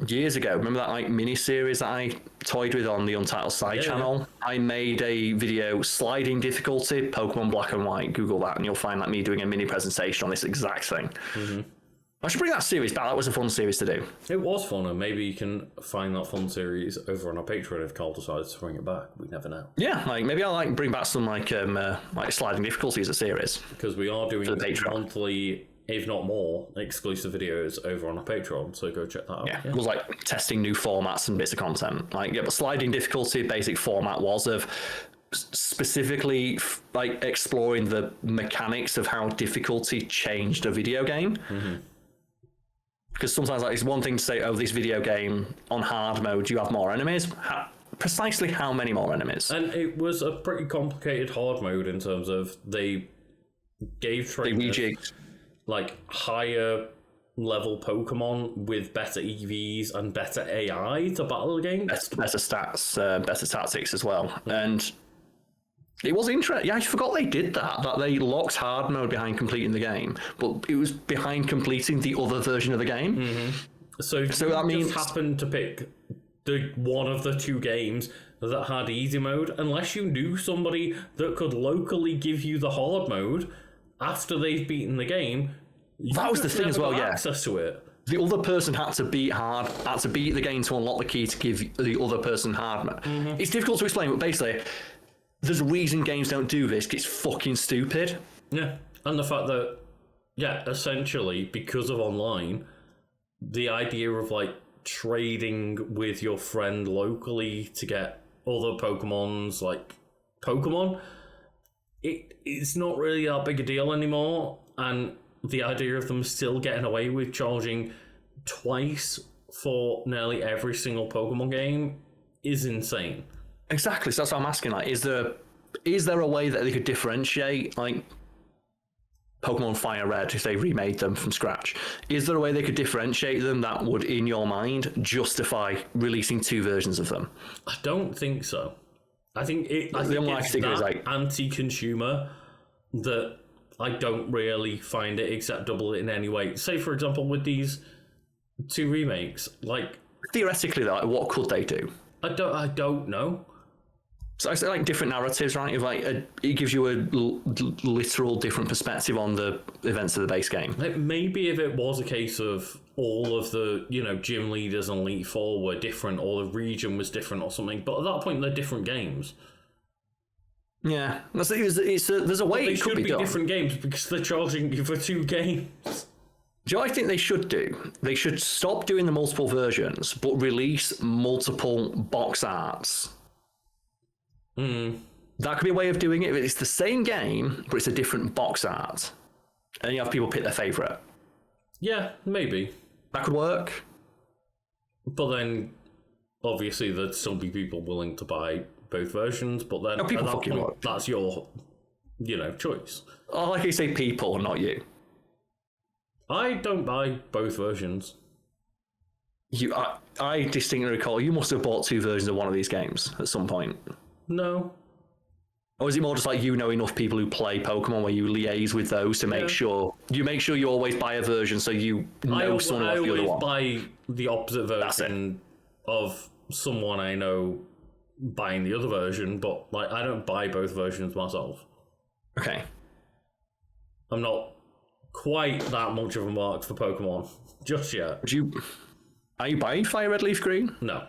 years ago, remember that like mini-series that I toyed with on the Untitled Side channel? I made a video, sliding difficulty, Pokemon Black and White. Google that and you'll find that me doing a mini presentation on this exact thing. I should bring that series back. That was a fun series to do. It was fun, and maybe you can find that fun series over on our Patreon if Karl decides to bring it back. We never know. Yeah, like maybe I'll like bring back some like sliding difficulties a series. Because we are doing monthly, if not more, exclusive videos over on our Patreon, so go check that out. Yeah, it was like testing new formats and bits of content. But sliding difficulty, basic format was of specifically like exploring the mechanics of how difficulty changed a video game. Because sometimes like it's one thing to say, oh, this video game on hard mode you have more enemies. Precisely how many more enemies? And it was a pretty complicated hard mode in terms of they gave trainers like higher level Pokemon with better EVs and better AI to battle against. Better stats, better tactics as well. And it was interesting. Yeah, I forgot they did that they locked hard mode behind completing the game, but it was behind completing the other version of the game. So that means happened to pick the one of the 2 games that had easy mode, unless you knew somebody that could locally give you the hard mode after they've beaten the game. That was the thing as well, access to it. the other person had to beat the game to unlock the key to give the other person hardware. It's difficult to explain, but basically, there's a reason games don't do this. It's fucking stupid. Yeah, and the fact that, essentially, because of online, the idea of, like, trading with your friend locally to get other Pokemons, like Pokemon, it's not really that big a deal anymore, and the idea of them still getting away with charging twice for nearly every single Pokemon game is insane. Exactly, so that's what I'm asking. Like, is there a way that they could differentiate, like, Pokemon Fire Red if they remade them from scratch? Is there a way they could differentiate them that would, in your mind, justify releasing 2 versions of them? I don't think so. I think it's that anti-consumer that I don't really find it acceptable in any way. Say, for example, with these 2 remakes, like, theoretically, though, what could they do? I don't know. So I say, like, different narratives, right? If, like, it gives you a literal different perspective on the events of the base game. Like, maybe if it was a case of all of the, gym leaders on Elite Four were different, or the region was different, or something. But at that point, they're different games. Yeah, there's a way it could be done. Different games because they're charging you for 2 games. Do you know what I think they should do? They should stop doing the multiple versions, but release multiple box arts. That could be a way of doing it. It's the same game, but it's a different box art. And you have people pick their favourite. Yeah, maybe. That could work. But then, obviously, there'd still be people willing to buy both versions, but then at that point, that's your, choice. I like you say people, not you. I don't buy both versions. I distinctly recall you must have bought 2 versions of one of these games at some point. No. Or is it more just like you know enough people who play Pokemon where you liaise with those to make sure you always buy a version so you know someone off the other one? I always buy the opposite version of someone I know buying the other version, but like I don't buy both versions myself. Okay. I'm not quite that much of a mark for Pokemon just yet. Are you buying Fire Red Leaf Green? No.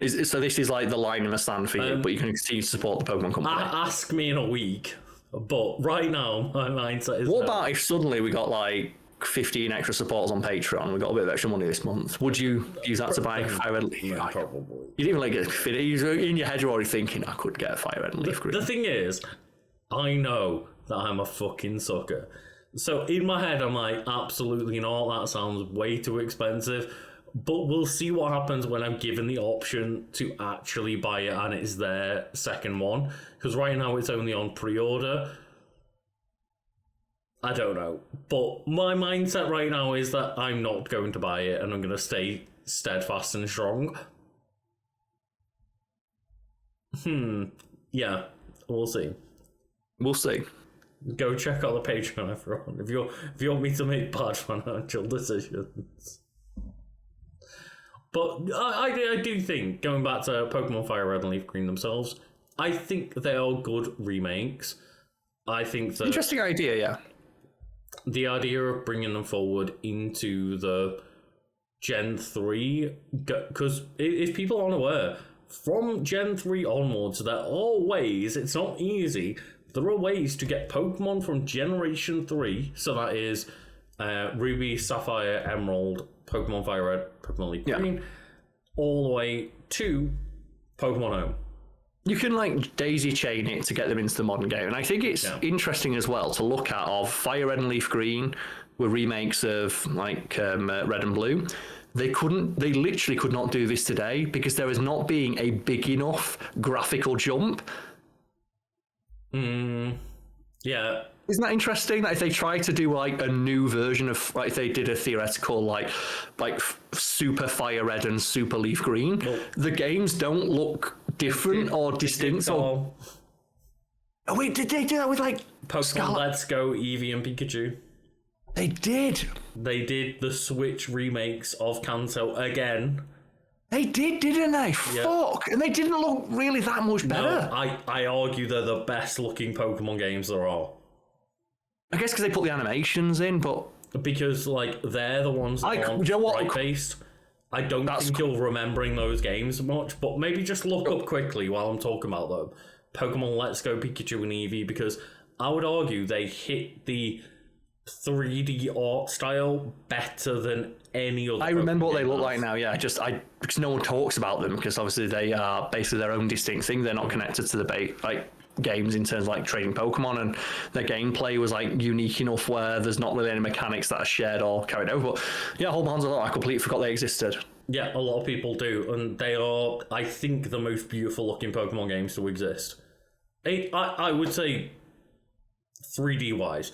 So this is like the line in the stand for you, but you can continue to support the Pokemon company. Ask me in a week, but right now my mindset is. What about if suddenly we got like 15 extra supporters on Patreon? We got a bit of extra money this month. Would you use that to buy Fire Red Leaf? Yeah, probably. You didn't even like get in your head. You're already thinking I could get a Fire Red Leaf Green. The thing is, I know that I'm a fucking sucker. So in my head, I'm like, absolutely not. That sounds way too expensive. But we'll see what happens when I'm given the option to actually buy it and it's their second one. Because right now it's only on pre-order. I don't know. But my mindset right now is that I'm not going to buy it and I'm going to stay steadfast and strong. Yeah, we'll see. We'll see. Go check out the Patreon, everyone. If you want me to make bad financial decisions. But I do think, going back to Pokemon Fire Red and Leaf Green themselves, I think they are good remakes. I think that... Interesting idea, yeah. The idea of bringing them forward into the Gen 3... Because if people aren't aware, from Gen 3 onwards, there are ways, it's not easy, there are ways to get Pokemon from Generation 3, so that is Ruby, Sapphire, Emerald, Pokemon Fire Red, Pokemon Leaf Green, all the way to Pokemon Home. You can like daisy chain it to get them into the modern game, and I think it's interesting as well to look at of Fire Red and Leaf Green were remakes of like Red and Blue. They literally could not do this today because there is not being a big enough graphical jump. Yeah. Isn't that interesting? That if they try to do like a new version of, like if they did a theoretical like Super Fire Red and Super Leaf Green, the games don't look different or distinct. Oh wait, did they do that with like Pokemon Let's Go, Eevee and Pikachu? They did. They did the Switch remakes of Kanto again. They did, didn't they? Yeah. Fuck. And they didn't look really that much better. No, I argue they're the best looking Pokemon games there are. I guess because they put the animations in, but because like they're the ones that aren't you know what? sprite-based. I don't think you're remembering those games much, but maybe just look up quickly while I'm talking about them. Pokemon Let's Go Pikachu and Eevee, because I would argue they hit the 3D art style better than any other. I remember what they look like now. Yeah, because no one talks about them because obviously they are basically their own distinct thing. They're not connected to the games in terms of like trading Pokemon, and their gameplay was like unique enough where there's not really any mechanics that are shared or carried over. But yeah, whole hands a lot. I completely forgot they existed. Yeah, a lot of people do, and they are, I think, the most beautiful looking Pokemon games to exist. I would say 3D wise,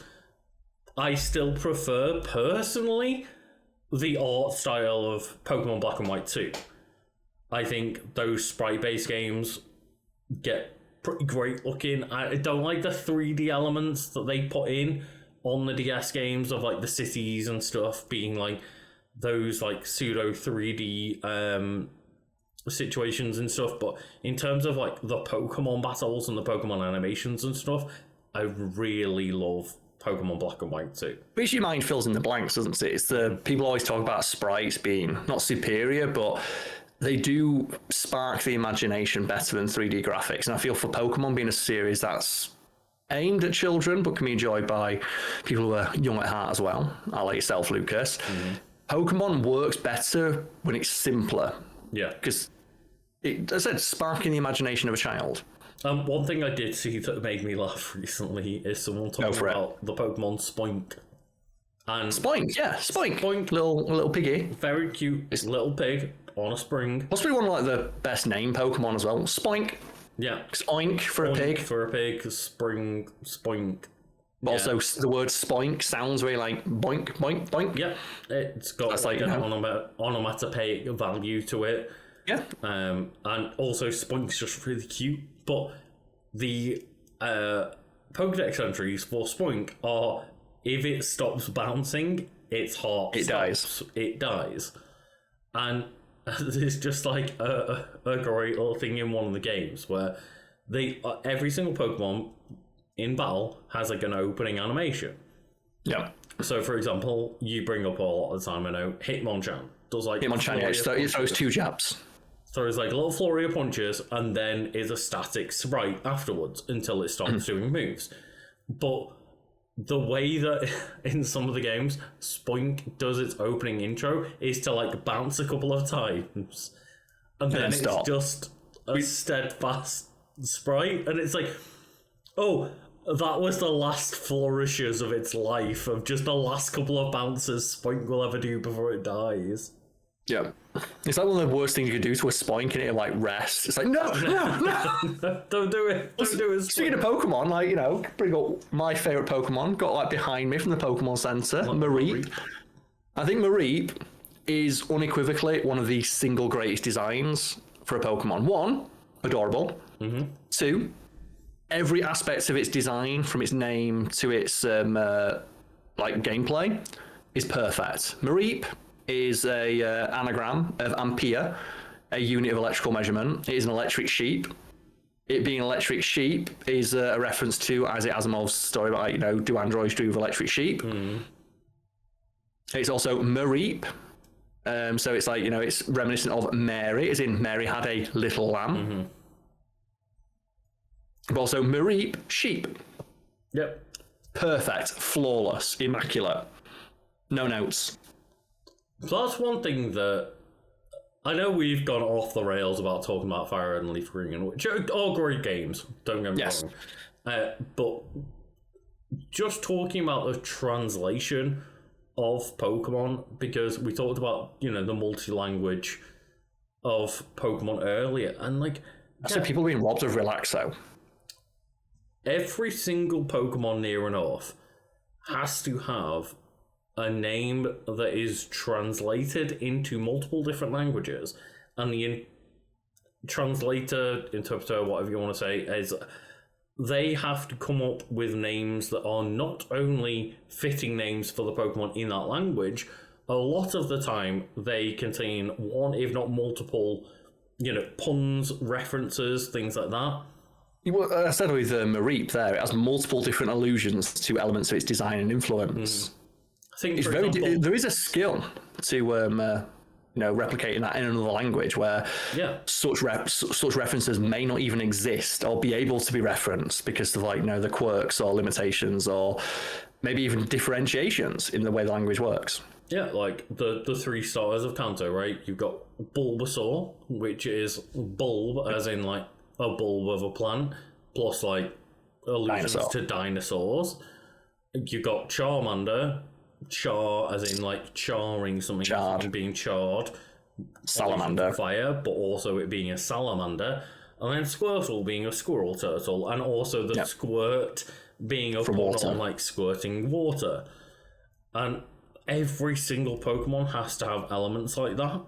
I still prefer personally the art style of Pokemon Black and White 2. I think those sprite-based games get pretty great looking. I don't like the 3D elements that they put in on the DS games of like the cities and stuff being like those like pseudo 3D situations and stuff. But in terms of like the Pokemon battles and the Pokemon animations and stuff, I really love Pokemon Black and White too. Which your mind fills in the blanks, doesn't it? It's the people always talk about sprites being not superior, but they do spark the imagination better than 3D graphics. And I feel for Pokemon being a series that's aimed at children, but can be enjoyed by people who are young at heart as well, like yourself, Lucas. Pokemon works better when it's simpler. Yeah. Because, as I said, sparking the imagination of a child. One thing I did see that made me laugh recently is someone talking about the Pokemon Spoink. And Spoink, yeah, Spoink. Little piggy. Very cute little pig on a spring. Possibly one of like the best named Pokemon as well. Spoink. Yeah. Spoink for a pig. For a pig, spring, spoink. But also the word spoink sounds very like boink, boink, boink. Yeah, it's got like an onomatopoeic value to it. Yeah. And also Spoink's just really cute. But the Pokedex entries for Spoink are if it stops bouncing, its heart stops. It dies. And there's just like a great little thing in one of the games where every single Pokemon in battle has like an opening animation. Yeah. So for example, you bring up a lot of the time, I know, Hitmonchan does like Hitmonchan, yeah, it throws 2 jabs. Throws like a little flurry of punches and then is a static sprite afterwards until it starts doing moves. But the way that in some of the games Spoink does its opening intro is to like bounce a couple of times and then it's just a steadfast sprite, and it's like, oh, that was the last flourishes of its life, of just the last couple of bounces Spoink will ever do before it dies. Yeah. It's like one of the worst things you could do to a Spoink, and it like rest. It's like, no. Don't do it. Don't do it. Speaking of Pokemon, like, you know, bring up my favourite Pokemon, got like behind me from the Pokemon Center, Mareep. I think Mareep is unequivocally one of the single greatest designs for a Pokemon. 1, adorable. 2, every aspect of its design, from its name to its like gameplay, is perfect. Mareep is a anagram of ampere, a unit of electrical measurement. It is an electric sheep. It being an electric sheep is a reference to Isaac Asimov's story about, you know, do androids do with electric sheep? It's also Mareep. So it's like, you know, it's reminiscent of Mary, as in Mary had a little lamb. But also Mareep, sheep. Yep. Perfect, flawless, immaculate. No notes. So that's one thing that I know we've gone off the rails about talking about Fire Red and Leaf Green, which are all great games, don't get me wrong. But just talking about the translation of Pokemon, because we talked about, you know, the multi-language of Pokemon earlier, and like, so people being robbed of Relaxo. Every single Pokemon near enough has to have a name that is translated into multiple different languages, and the translator, interpreter, whatever you want to say, is they have to come up with names that are not only fitting names for the Pokemon in that language. A lot of the time they contain one, if not multiple, you know, puns, references, things like that. Well, I said with Mareep there, it has multiple different allusions to elements of its design and influence. think, It's for very. example, There is a skill to replicating that in another language where such references may not even exist or be able to be referenced because of the quirks or limitations or maybe even differentiations in the way the language works. Yeah, like the three stars of Kanto, right? You've got Bulbasaur, which is bulb, as in like a bulb of a plant, plus like allusions to dinosaurs. You've got Charmander, char as in like charring something from being charred. Salamander. Fire, but also it being a salamander. And then Squirtle being a squirrel turtle, and also the squirt being a pun on like squirting water. And every single Pokemon has to have elements like that.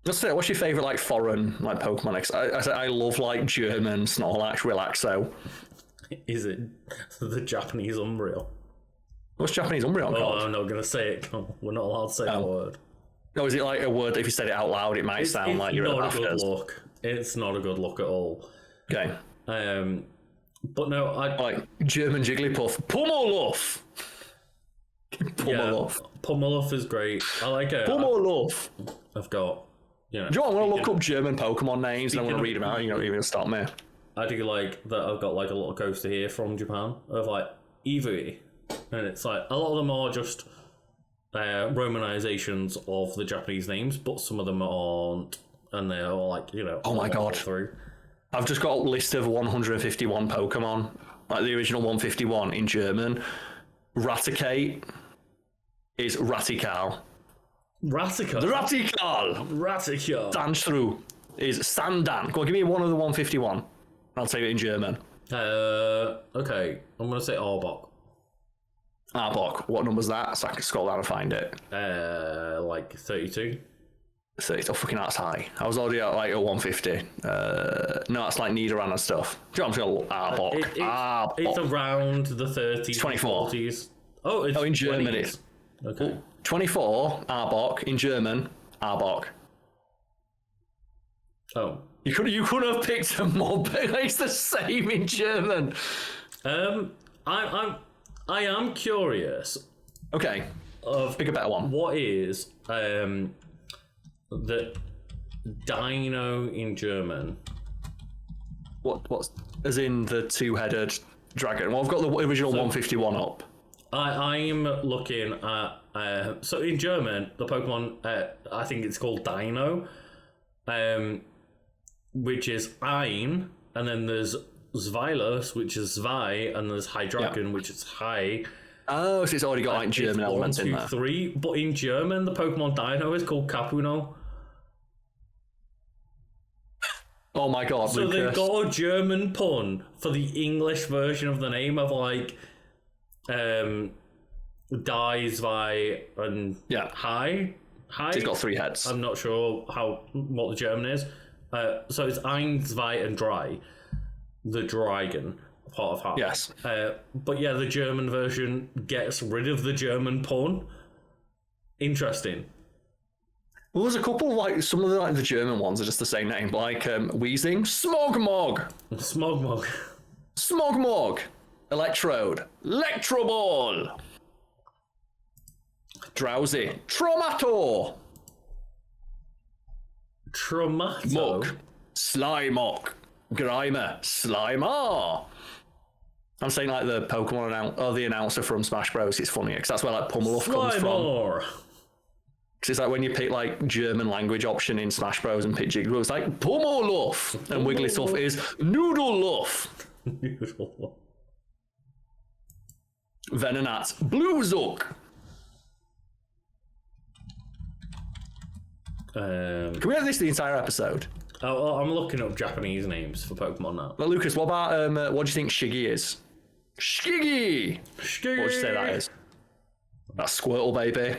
Let's say, what's your favourite like foreign like Pokemon? I love like German Snorlax, Relaxo. Is it the Japanese Umbreon? What's Japanese Umbreon called? I'm not going to say it. We're not allowed to say the word. No, is it like a word that if you said it out loud, it might sound like you're not a good look. It's not a good look at all. Okay. But no, I like German Jigglypuff, Pummeluff. Pummeluff is great. I like it. Pummeluff. I've got. Do you know, I'm going to look up German Pokemon names and I'm going to read them out. You're not even going to stop me. I do like that. I've got like a little coaster here from Japan of like Eevee, and it's like a lot of them are just romanizations of the Japanese names, but some of them aren't, and they're all like Oh my god! I've just got a list of 151 Pokemon, like the original 151 in German. Raticate is Ratical. Ratical. The Ratical. Ratical. Sandshrew is Sandan. Go on, give me one of the 151. I'll tell you it in German. Okay. I'm going to say Arbok. Arbok. What number's that? So I can scroll down and find it. Like 32. 30. Oh, fucking that's high. I was already at like a 150. No, it's like Nidoran and stuff. Do you know what I'm saying? Arbok. Arbok. It's around the 30s. It's 24. 40s. Oh, it's in German 20s. it's... Okay. 24, Arbok. In German, Arbok. Oh. You could have picked a mob, but it's the same in German. I am curious. Okay. Pick a better one. What is the dino in German? What's as in the two-headed dragon? Well, I've got the original 151 up. I'm looking at so in German the Pokemon I think it's called Dino, which is Ein, and then there's Zweilers, which is Zwei, and there's Hydreigon, which is Hai. Oh, so it's already got like German elements in there. 1, 2, 3, but in German the Pokemon Dino is called Capuno. Oh my god! So Lucas. they've got a German pun for the English version of the name of like Die, Zwei, and Hai. He's got 3 heads. I'm not sure what the German is. So it's Ein, Zwei, and Drei. The dragon part of Hai. Yes. But yeah, the German version gets rid of the German pun. Interesting. Well, there's a couple like some of the German ones are just the same name, like Wheezing, Smogmog, Smogmog, Electrode, Electroball, Drowsy, Traumato, Muck, Slimeock, Grimer, Slimer. I'm saying like the Pokemon the announcer from Smash Bros. It's funny because that's where like Pummeluff comes from. Because it's like when you pick like German language option in Smash Bros. And pick Jigglypuff, it's like Pummeluff, and Wigglytuff is Noodleluff. Venonat, Bluezook. Can we have this the entire episode? Oh, I'm looking up Japanese names for Pokemon now. Well, Lucas, what about what do you think Shiggy is? Shiggy! What would you say that is? That's Squirtle, baby.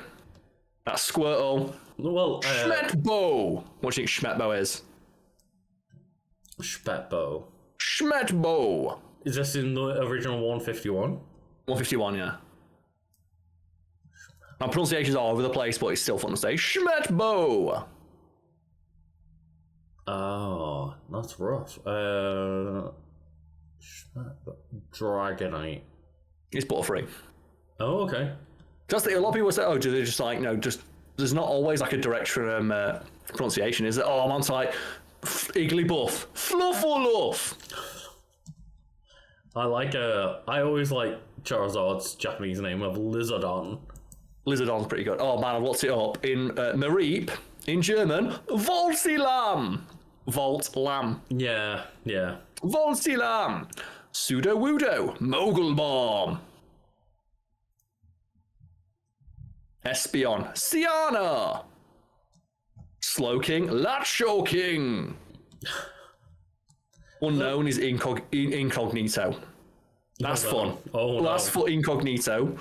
That's Squirtle. Well, Schmetbo! What do you think Schmetbo is? Schmetbo. Schmetbo! Is this in the original 151? 151, yeah. My pronunciation's all over the place, but it's still fun to say. Schmetbo! Oh, that's rough. Dragonite. It's Butterfree. Oh, okay. Just a lot of people say, oh, do they just like, no, just there's not always like a direct pronunciation, is it? Oh, I'm on to like Igglybuff, Fluffleluff. I always like Charizard's Japanese name of Lizardon. Lizardon's pretty good. Oh man, I've looked it up. In Mareep, in German, Voltilam. Voltlam. Yeah. Voltilam. Sudowoodo, Mogul Bomb. Espeon, Siana. Slowking, Lachoking. Unknown is Incognito. That's fun. Oh, no. That's for Incognito.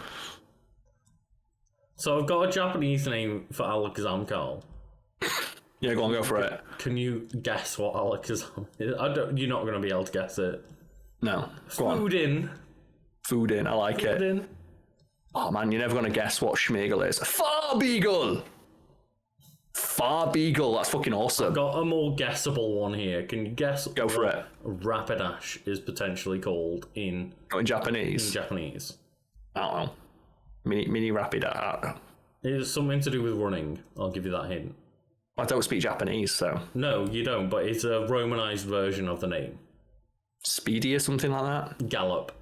So I've got a Japanese name for Alakazam, Karl. Yeah, go for it. Can you guess what Alakazam is? You're not going to be able to guess it. No. Go on. Food in, I like it. In. Oh man, you're never going to guess what Schmeagle is. Farbeagle! Farbeagle, that's fucking awesome. I've got a more guessable one here. Can you guess Go for it. Rapidash is potentially called in Japanese? In Japanese. I don't know. Mini Rapidash, I don't know. It's something to do with running. I'll give you that hint. I don't speak Japanese, so... No, you don't, but it's a romanized version of the name. Speedy or something like that? Gallop.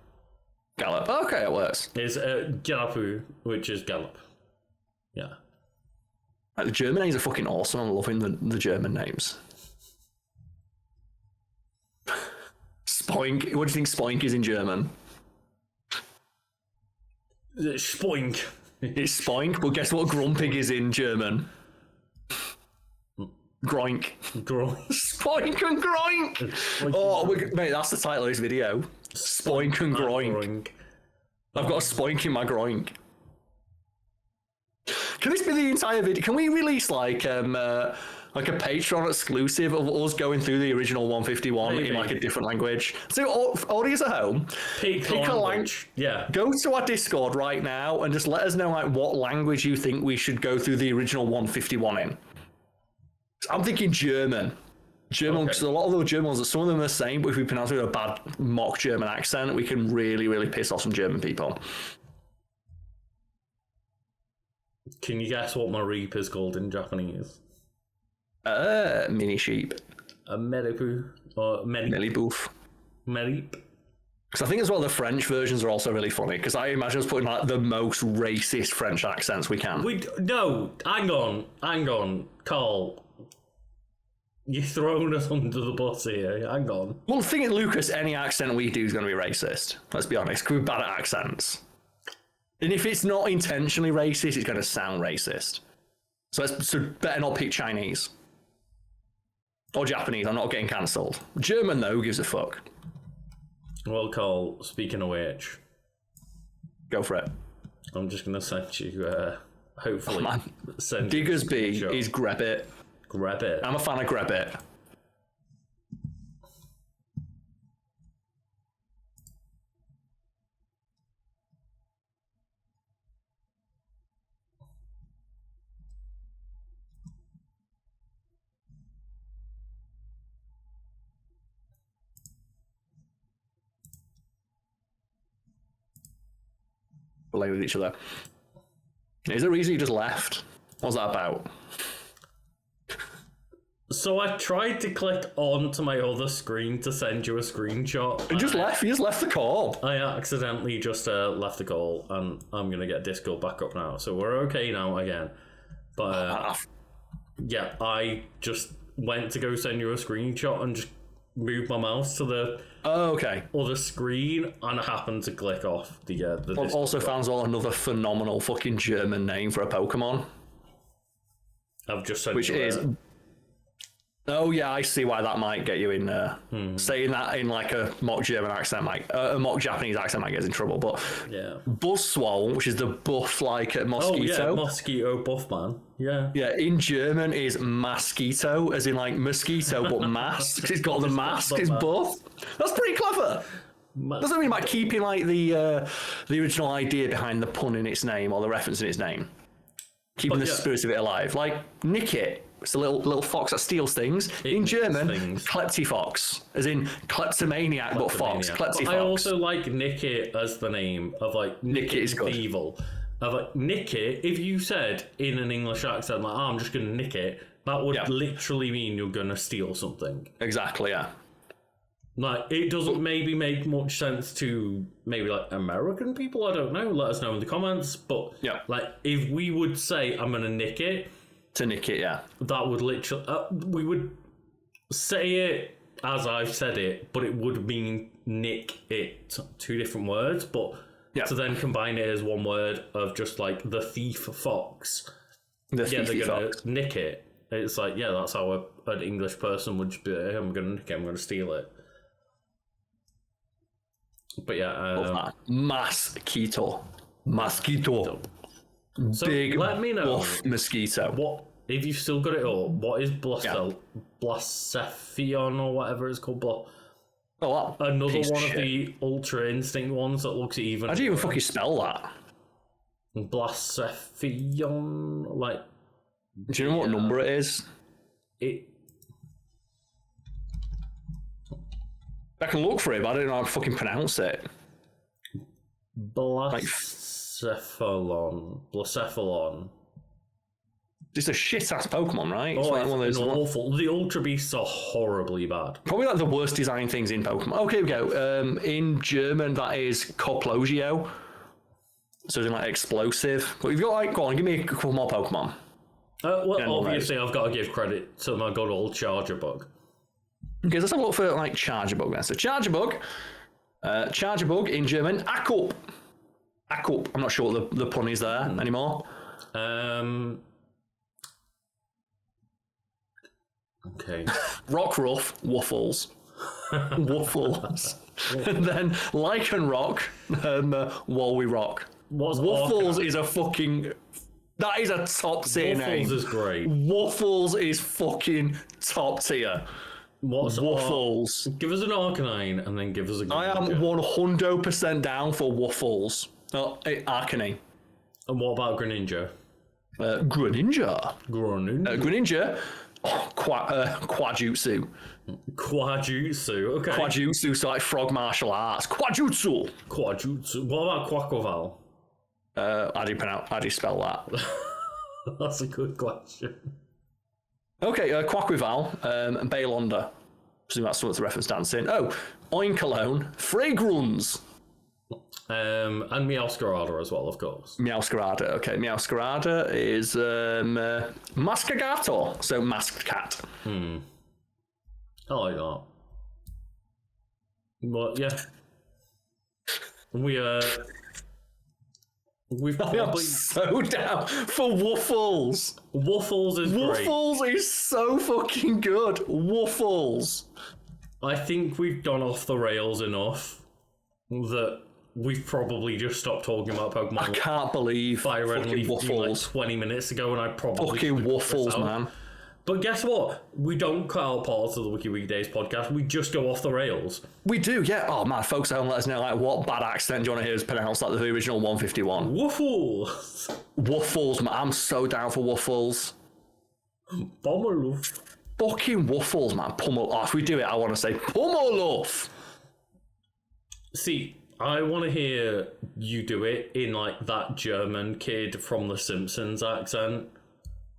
Gallop. Okay, it works. It's Galapu, which is Gallop. Yeah. Like, the German names are fucking awesome. I'm loving the German names. Spoink. What do you think Spoink is in German? Spoink. It's Spoink, but guess what Grumpig is in German? Groink. Spoink and Groink! Mate, that's the title of this video. Spoink and Groink. I've got a spoink in my groink. Can this be the entire video? Can we release like a Patreon exclusive of us going through the original 151 in like a different language? So audience at home, pick a language. Yeah. Go to our Discord right now and just let us know like what language you think we should go through the original 151 in. I'm thinking German. German, because a lot of those German ones, some of them are the same, but if we pronounce it with a bad mock German accent, we can really, really piss off some German people. Can you guess what Mareep is called in Japanese? Mini sheep. A Meripu or Melliboof. Mareep. Because I think as well the French versions are also really funny, because I imagine us putting like the most racist French accents we can. No, hang on, Karl. You're throwing us under the bus here. Hang on. Well, the thing is, Lucas, any accent we do is going to be racist. Let's be honest, because we're bad at accents. And if it's not intentionally racist, it's going to sound racist. So better not pick Chinese. Or Japanese, I'm not getting cancelled. German, though, who gives a fuck? Well, Karl, speaking of which... Go for it. I'm just going to send you, hopefully... send Diggersby is Grebbit. Grebbit. I'm a fan of Grebbit. Play with each other. Is there a reason you just left? What's that about? So I tried to click onto my other screen to send you a screenshot. You just left. You just left the call. I accidentally just left the call, and I'm gonna get Discord back up now. So we're okay now again. But yeah, I just went to go send you a screenshot and just moved my mouse to the other screen, and I happened to click off the Discord. Also found another phenomenal fucking German name for a Pokemon. I've just sent which you is. Oh yeah, I see why that might get you in. Saying that in like a mock German accent, a mock Japanese accent might get us in trouble. But yeah, Buzzswole, which is the buff like a mosquito. Oh yeah, mosquito buff man. Yeah. Yeah, in German is mosquito, as in like mosquito, but mask. It's got the mask. It's buff. That's pretty clever. Doesn't mean like keeping like the original idea behind the pun in its name or the reference in its name, keeping the spirit of it alive. Like Nickit. It's a little fox that steals things. In German, Kleptifox, as in kleptomaniac, but fox. Kleptifox. I also like Nickit as the name of like Nickit is good. Evil, of like, nick it. If you said in an English accent, like, I'm just going to nick it, that would literally mean you're going to steal something. Exactly, yeah. Like, it doesn't maybe make much sense to maybe like American people, I don't know, let us know in the comments, but like, if we would say, I'm going to nick it. To nick it, yeah. That would literally, we would say it as I've said it, but it would mean nick it, two different words, but to then combine it as one word of just like the thief fox. The thief they're going fox. to nick it. It's like, that's how an English person would just be like, I'm going to nick it, I'm going to steal it. But Mosquito. So big let me know mosquito. What if you've still got it all? What is Blacephion or whatever it's called? Another one of the Ultra Instinct ones that looks even. How do you even fucking spell that? Blacephion, like. Do you know what number it is? I can look for it, but I don't know how to fucking pronounce it. Blacephalon. It's a shit-ass Pokemon, right? It's like one of those awful. The Ultra Beasts are horribly bad. Probably like the worst design things in Pokemon. Okay, here we go. In German, that is Corplosio. So it's like explosive. But you've got like, go on, give me a couple more Pokemon. Obviously, I've got to give credit to my good old Charger Bug. Okay, let's have a look for like Charger Bug then. So Charger Bug in German, Akup. I'm not sure what the pun is there anymore. Okay. Rockruff, Waffles. Waffles. And then Lycanroc, Wallyrock. Waffles is a fucking... That is a top tier name. Waffles is great. Waffles is fucking top tier. What's Waffles? Give us an Arcanine and then give us a Greninja. I am 100% down for Waffles. Oh, Arcanine. And what about Greninja? Greninja. Greninja. Quajutsu. Okay. Quajutsu, so like frog martial arts. Quajutsu. What about Quaquaval? How do you spell that? That's a good question. Okay, Quaquaval and Baylonder. I presume that's something to reference dancing. Oh, Oinkologne, Fragrance. And Meowscarada as well, of course. Meowscarada, okay. Meowscarada is Mascagato, so masked cat. I like that. But yeah. We've probably so down for Waffles. Waffles is great. Waffles is so fucking good. Waffles. I think we've gone off the rails enough that we've probably just stopped talking about Pokemon. I can't believe Fire Red and Leaf Waffles. like 20 minutes ago, and I probably fucking Waffles, man. But guess what? We don't cut out parts of the Wiki Weekdays podcast. We just go off the rails. We do, yeah. Oh man, folks at home, let us know like what bad accent do you want to hear us pronounce like the original 151. Waffles. Waffles, man. I'm so down for Waffles. Pommeluff. Fucking Waffles, man. Pummel. Oh, if we do it, I want to say Pummeluff. See, I want to hear you do it in like that German kid from The Simpsons accent.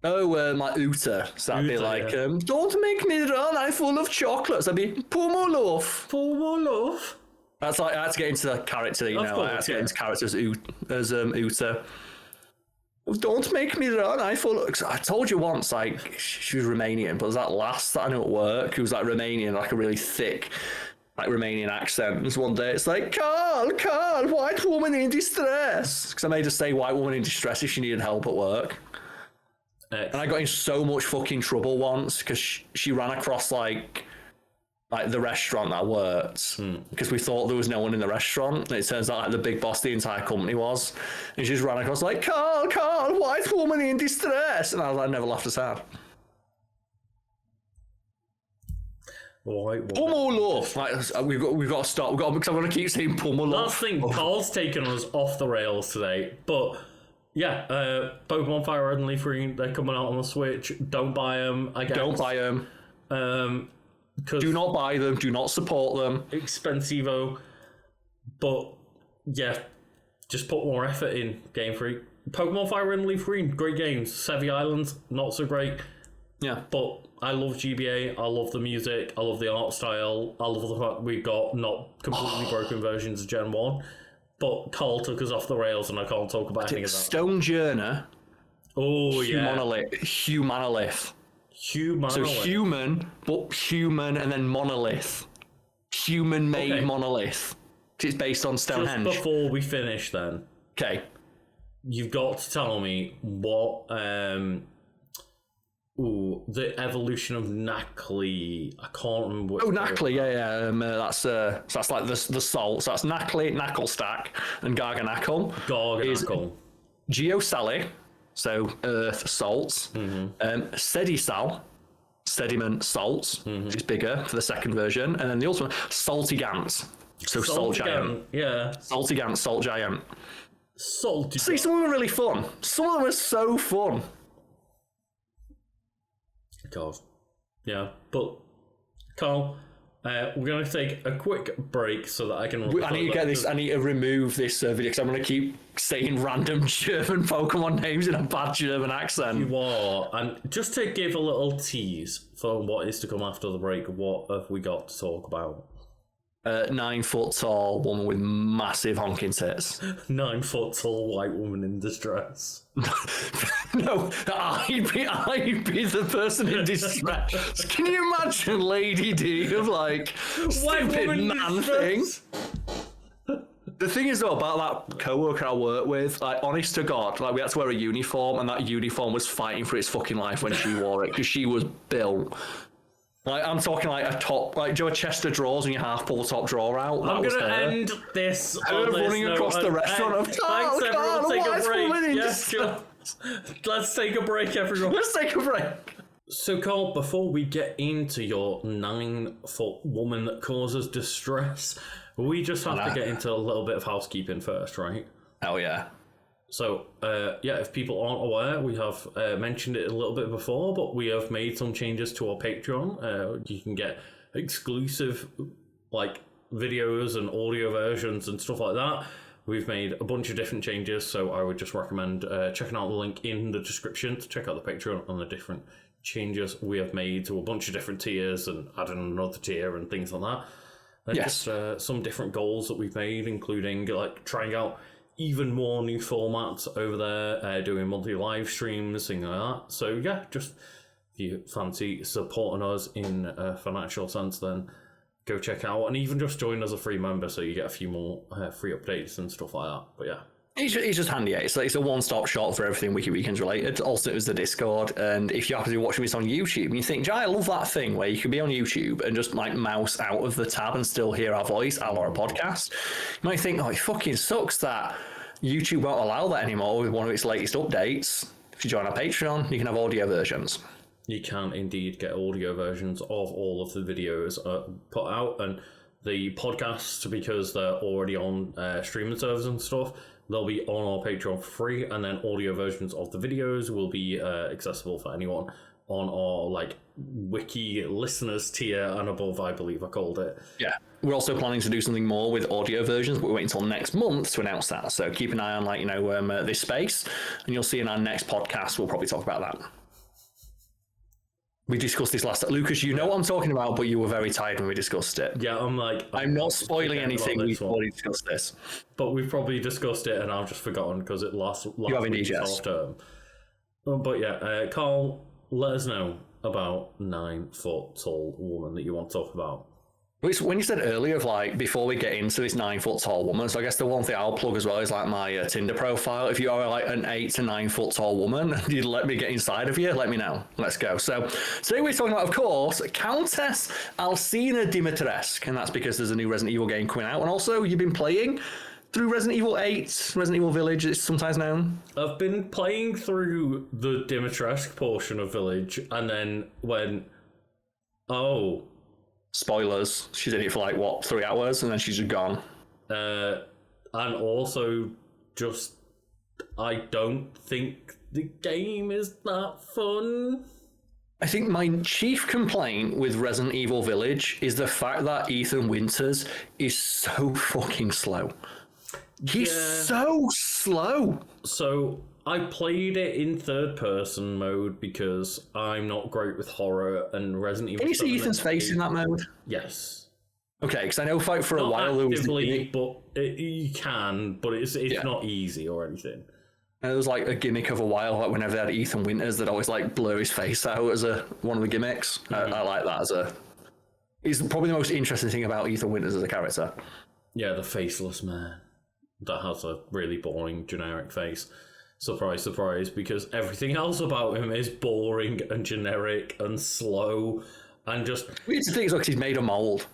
Oh, like Uta. So that'd be like, don't make me run, I'm full of chocolates. That'd be Pummeluff. Pummeluff. That's like, I had to get into the character, you know. I had to get into character as Uta. Don't make me run, I told you once, like, she was Romanian, but it was that last that I knew at work, who was like Romanian, like a really thick, like Romanian accent. And one day it's like, Karl, white woman in distress. Because I made her say white woman in distress if she needed help at work. And I got in so much fucking trouble once because she ran across like the restaurant that I worked because we thought there was no one in the restaurant. And it turns out like the big boss of the entire company was. And she just ran across like, Karl, white woman in distress. And I was like, I never laughed as hard. Pummeluff. Like, we've got to stop. Because I'm going to keep saying Pummeluff. That's the thing. Karl's taken us off the rails today, but. Yeah, Pokemon Fire Red and Leaf Green, they're coming out on the Switch. Don't buy them, I guess. Don't buy them. Do not buy them. Do not support them. Expensivo. But, yeah, just put more effort in, Game Freak. Pokemon Fire and Leaf Green, great games. Sevi Islands, not so great. Yeah. But I love GBA, I love the music, I love the art style, I love the fact we've got not completely broken versions of Gen 1. But Karl took us off the rails and I can't talk about any of that. Stone Journer. Oh, yeah. Humanolith. So human, but human and then monolith. Human-made monolith. It's based on Stonehenge. Just before we finish then. Okay. You've got to tell me what... the evolution of Knackley. I can't remember what. Knackley, yeah. That's like the salt. So that's Knackley, Knacklestack, and Garganackle. Garganackle. Geosally, so earth salts. Sedisal, sediment salts, which is bigger for the second version, and then the ultimate Salty Gant. So salt giant. Yeah. Salty Gant, salt giant. Salty. See, some of them are really fun. Some of them are so fun. God. Yeah, but Karl, we're going to take a quick break so that I can... I need to get this. I need to remove this video because I'm going to keep saying random German Pokemon names in a bad German accent. You are. And just to give a little tease for what is to come after the break, what have we got to talk about? 9 foot tall woman with massive honking tits. 9 foot tall white woman in distress. No, I'd be the person in distress. Can you imagine Lady D of like stupid man thing? The thing is though about that co-worker I work with, like honest to God, like we had to wear a uniform and that uniform was fighting for its fucking life when she wore it because she was built. Like I'm talking like a top, like do a chest of drawers and you half pull the top drawer out. I'm gonna end this. Running across the restaurant of thanks everyone. Take a break. Yes, sure. Let's take a break, everyone. Let's take a break. So, Karl, before we get into your 9 foot woman that causes distress, we just have to get into a little bit of housekeeping first, right? Oh yeah. So, if people aren't aware, we have mentioned it a little bit before, but we have made some changes to our Patreon. You can get exclusive, like, videos and audio versions and stuff like that. We've made a bunch of different changes, so I would just recommend checking out the link in the description to check out the Patreon on the different changes we have made to a bunch of different tiers and adding another tier and things like that. And yes. Just some different goals that we've made, including, like, trying out even more new formats over there, doing monthly live streams, things like that. So yeah, just if you fancy supporting us in a financial sense, then go check out and even just join as a free member so you get a few more free updates and stuff like that. But yeah. It's just handy. It's a one-stop shop for everything Wiki Weekends related. Also, there's the Discord, and if you happen to be watching this on YouTube and you think, I love that thing where you can be on YouTube and just like mouse out of the tab and still hear our voice a la a podcast, you might think, it fucking sucks that YouTube won't allow that anymore with one of its latest updates. If you join our Patreon, you can have audio versions. You can indeed get audio versions of all of the videos put out, and the podcasts, because they're already on streaming servers and stuff, they'll be on our Patreon for free, and then audio versions of the videos will be accessible for anyone on our like wiki listeners tier and above, I believe I called it. Yeah. We're also planning to do something more with audio versions, but we're waiting until next month to announce that. So keep an eye on this space, and you'll see in our next podcast we'll probably talk about that. We discussed this last time. Lucas, you know what I'm talking about, but you were very tired when we discussed it. Yeah, I'm not spoiling anything. We've already discussed this. But we've probably discussed it and I've just forgotten because it last you have indeed, yes. Term. But yeah, Karl, let us know about 9 foot tall woman that you want to talk about. When you said earlier of like before we get into this 9 foot tall woman, so I guess the one thing I'll plug as well is like my Tinder profile. If you are like an 8 to 9 foot tall woman and you'd let me get inside of you, let me know. Let's go. So today we're talking about, of course, Countess Alcina Dimitrescu, and that's because there's a new Resident Evil game coming out, and also you've been playing through Resident Evil 8, Resident Evil Village, it's sometimes known. I've been playing through the Dimitrescu portion of Village, and then when spoilers, she's in it for like 3 hours and then she's just gone. And also just I don't think the game is that fun. I think my chief complaint with Resident Evil Village is the fact that Ethan Winters is so fucking slow. He's so slow. So I played it in third-person mode because I'm not great with horror, and Resident Evil. Can you see Ethan's face in that mode? Yes. Okay, because I know for a Not while there was actively, but you can, but it's not easy or anything. And there was like a gimmick of a while, like whenever they had Ethan Winters, they'd always like blur his face out as one of the gimmicks. I like that as it's probably the most interesting thing about Ethan Winters as a character. Yeah, the faceless man that has a really boring generic face. Surprise, surprise, because everything else about him is boring and generic and slow and just... Weird to think is because he's made of mold.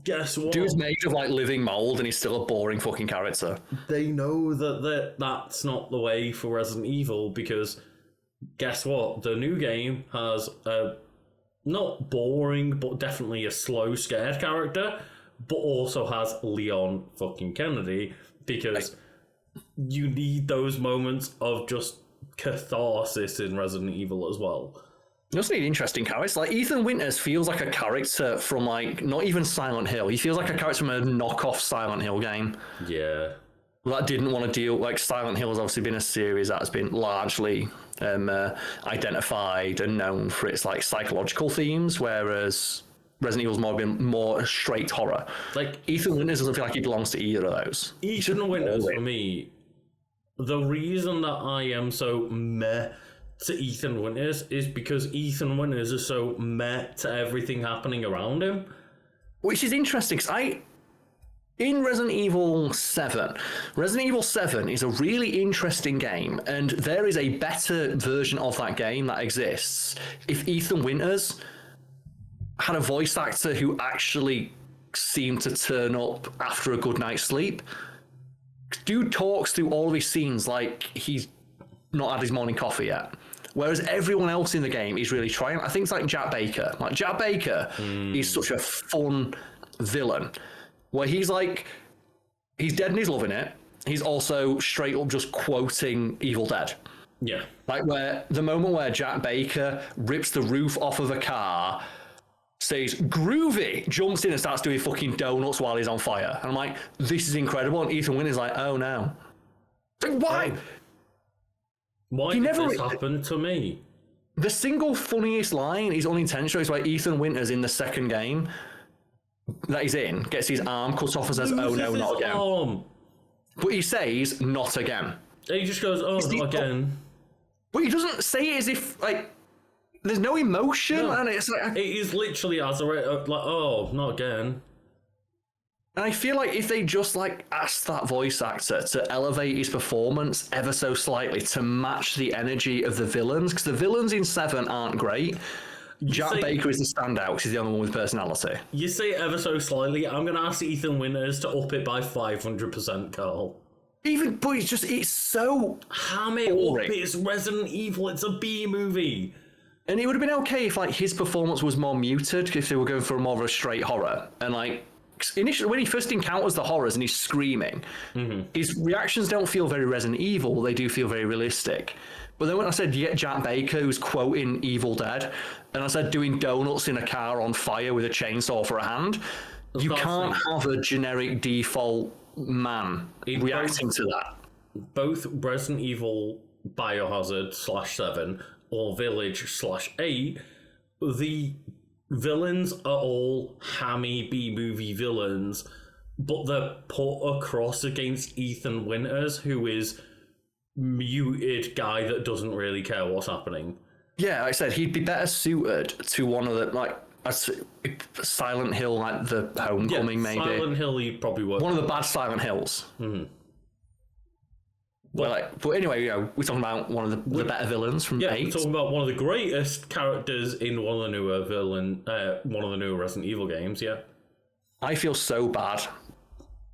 Guess what? Dude's made of like living mold and he's still a boring fucking character. They know that's not the way for Resident Evil, because guess what? The new game has a not boring, but definitely a slow, scared character, but also has Leon fucking Kennedy, because you need those moments of just catharsis in Resident Evil as well. You also need interesting characters. Like Ethan Winters feels like a character from like not even Silent Hill. He feels like a character from a knockoff Silent Hill game. Yeah. That didn't want to deal like Silent Hill has obviously been a series that has been largely identified and known for its like psychological themes, whereas Resident Evil's been more straight horror. Like Ethan Winters doesn't feel like he belongs to either of those. Ethan Winters for me, the reason that I am so meh to Ethan Winters is because Ethan Winters is so meh to everything happening around him. Which is interesting, because in Resident Evil 7 is a really interesting game, and there is a better version of that game that exists if Ethan Winters had a voice actor who actually seemed to turn up after a good night's sleep. Dude talks through all of his scenes like he's not had his morning coffee yet. Whereas everyone else in the game is really trying. I think it's like Jack Baker. Like Jack Baker is such a fun villain, where he's like, he's dead and he's loving it. He's also straight up just quoting Evil Dead. Yeah. Like where the moment where Jack Baker rips the roof off of a car, says groovy, jumps in and starts doing fucking donuts while he's on fire. And I'm like, this is incredible. And Ethan Winters like, oh no. It's like, why? Why did this happen to me? The single funniest line is unintentional. It's like Ethan Winters in the second game that he's in gets his arm cut off and says, oh no, not again. Arm. But he says, not again. And he just goes, oh, not again. But he doesn't say it as if, like, there's no emotion. And it's like... It is literally as a, like, oh, not again. And I feel like if they just like asked that voice actor to elevate his performance ever so slightly to match the energy of the villains, because the villains in 7 aren't great. Jack Baker is the standout because he's the only one with personality. You say ever so slightly. I'm going to ask Ethan Winters to up it by 500%, Karl. But it's so Ham it boring. up. It's Resident Evil. It's a B movie. And it would have been okay if like his performance was more muted, if they were going for more of a straight horror. And like initially, when he first encounters the horrors and he's screaming, his reactions don't feel very Resident Evil. They do feel very realistic. But then when I said, yeah, Jack Baker, who's quoting Evil Dead, and I said doing donuts in a car on fire with a chainsaw for a hand, you can't have a generic default man reacting to that. Both Resident Evil Biohazard /7 or Village /8, the villains are all hammy B-movie villains, but they're put across against Ethan Winters, who is muted guy that doesn't really care what's happening. Yeah, like I said, he'd be better suited to one of the, like, Silent Hill, like the Homecoming, maybe. Silent Hill, he'd probably work. One of the bad Silent Hills. But anyway, we're talking about one of the better villains from 8. We're talking about one of the greatest characters in one of the newer Resident Evil games. Yeah, I feel so bad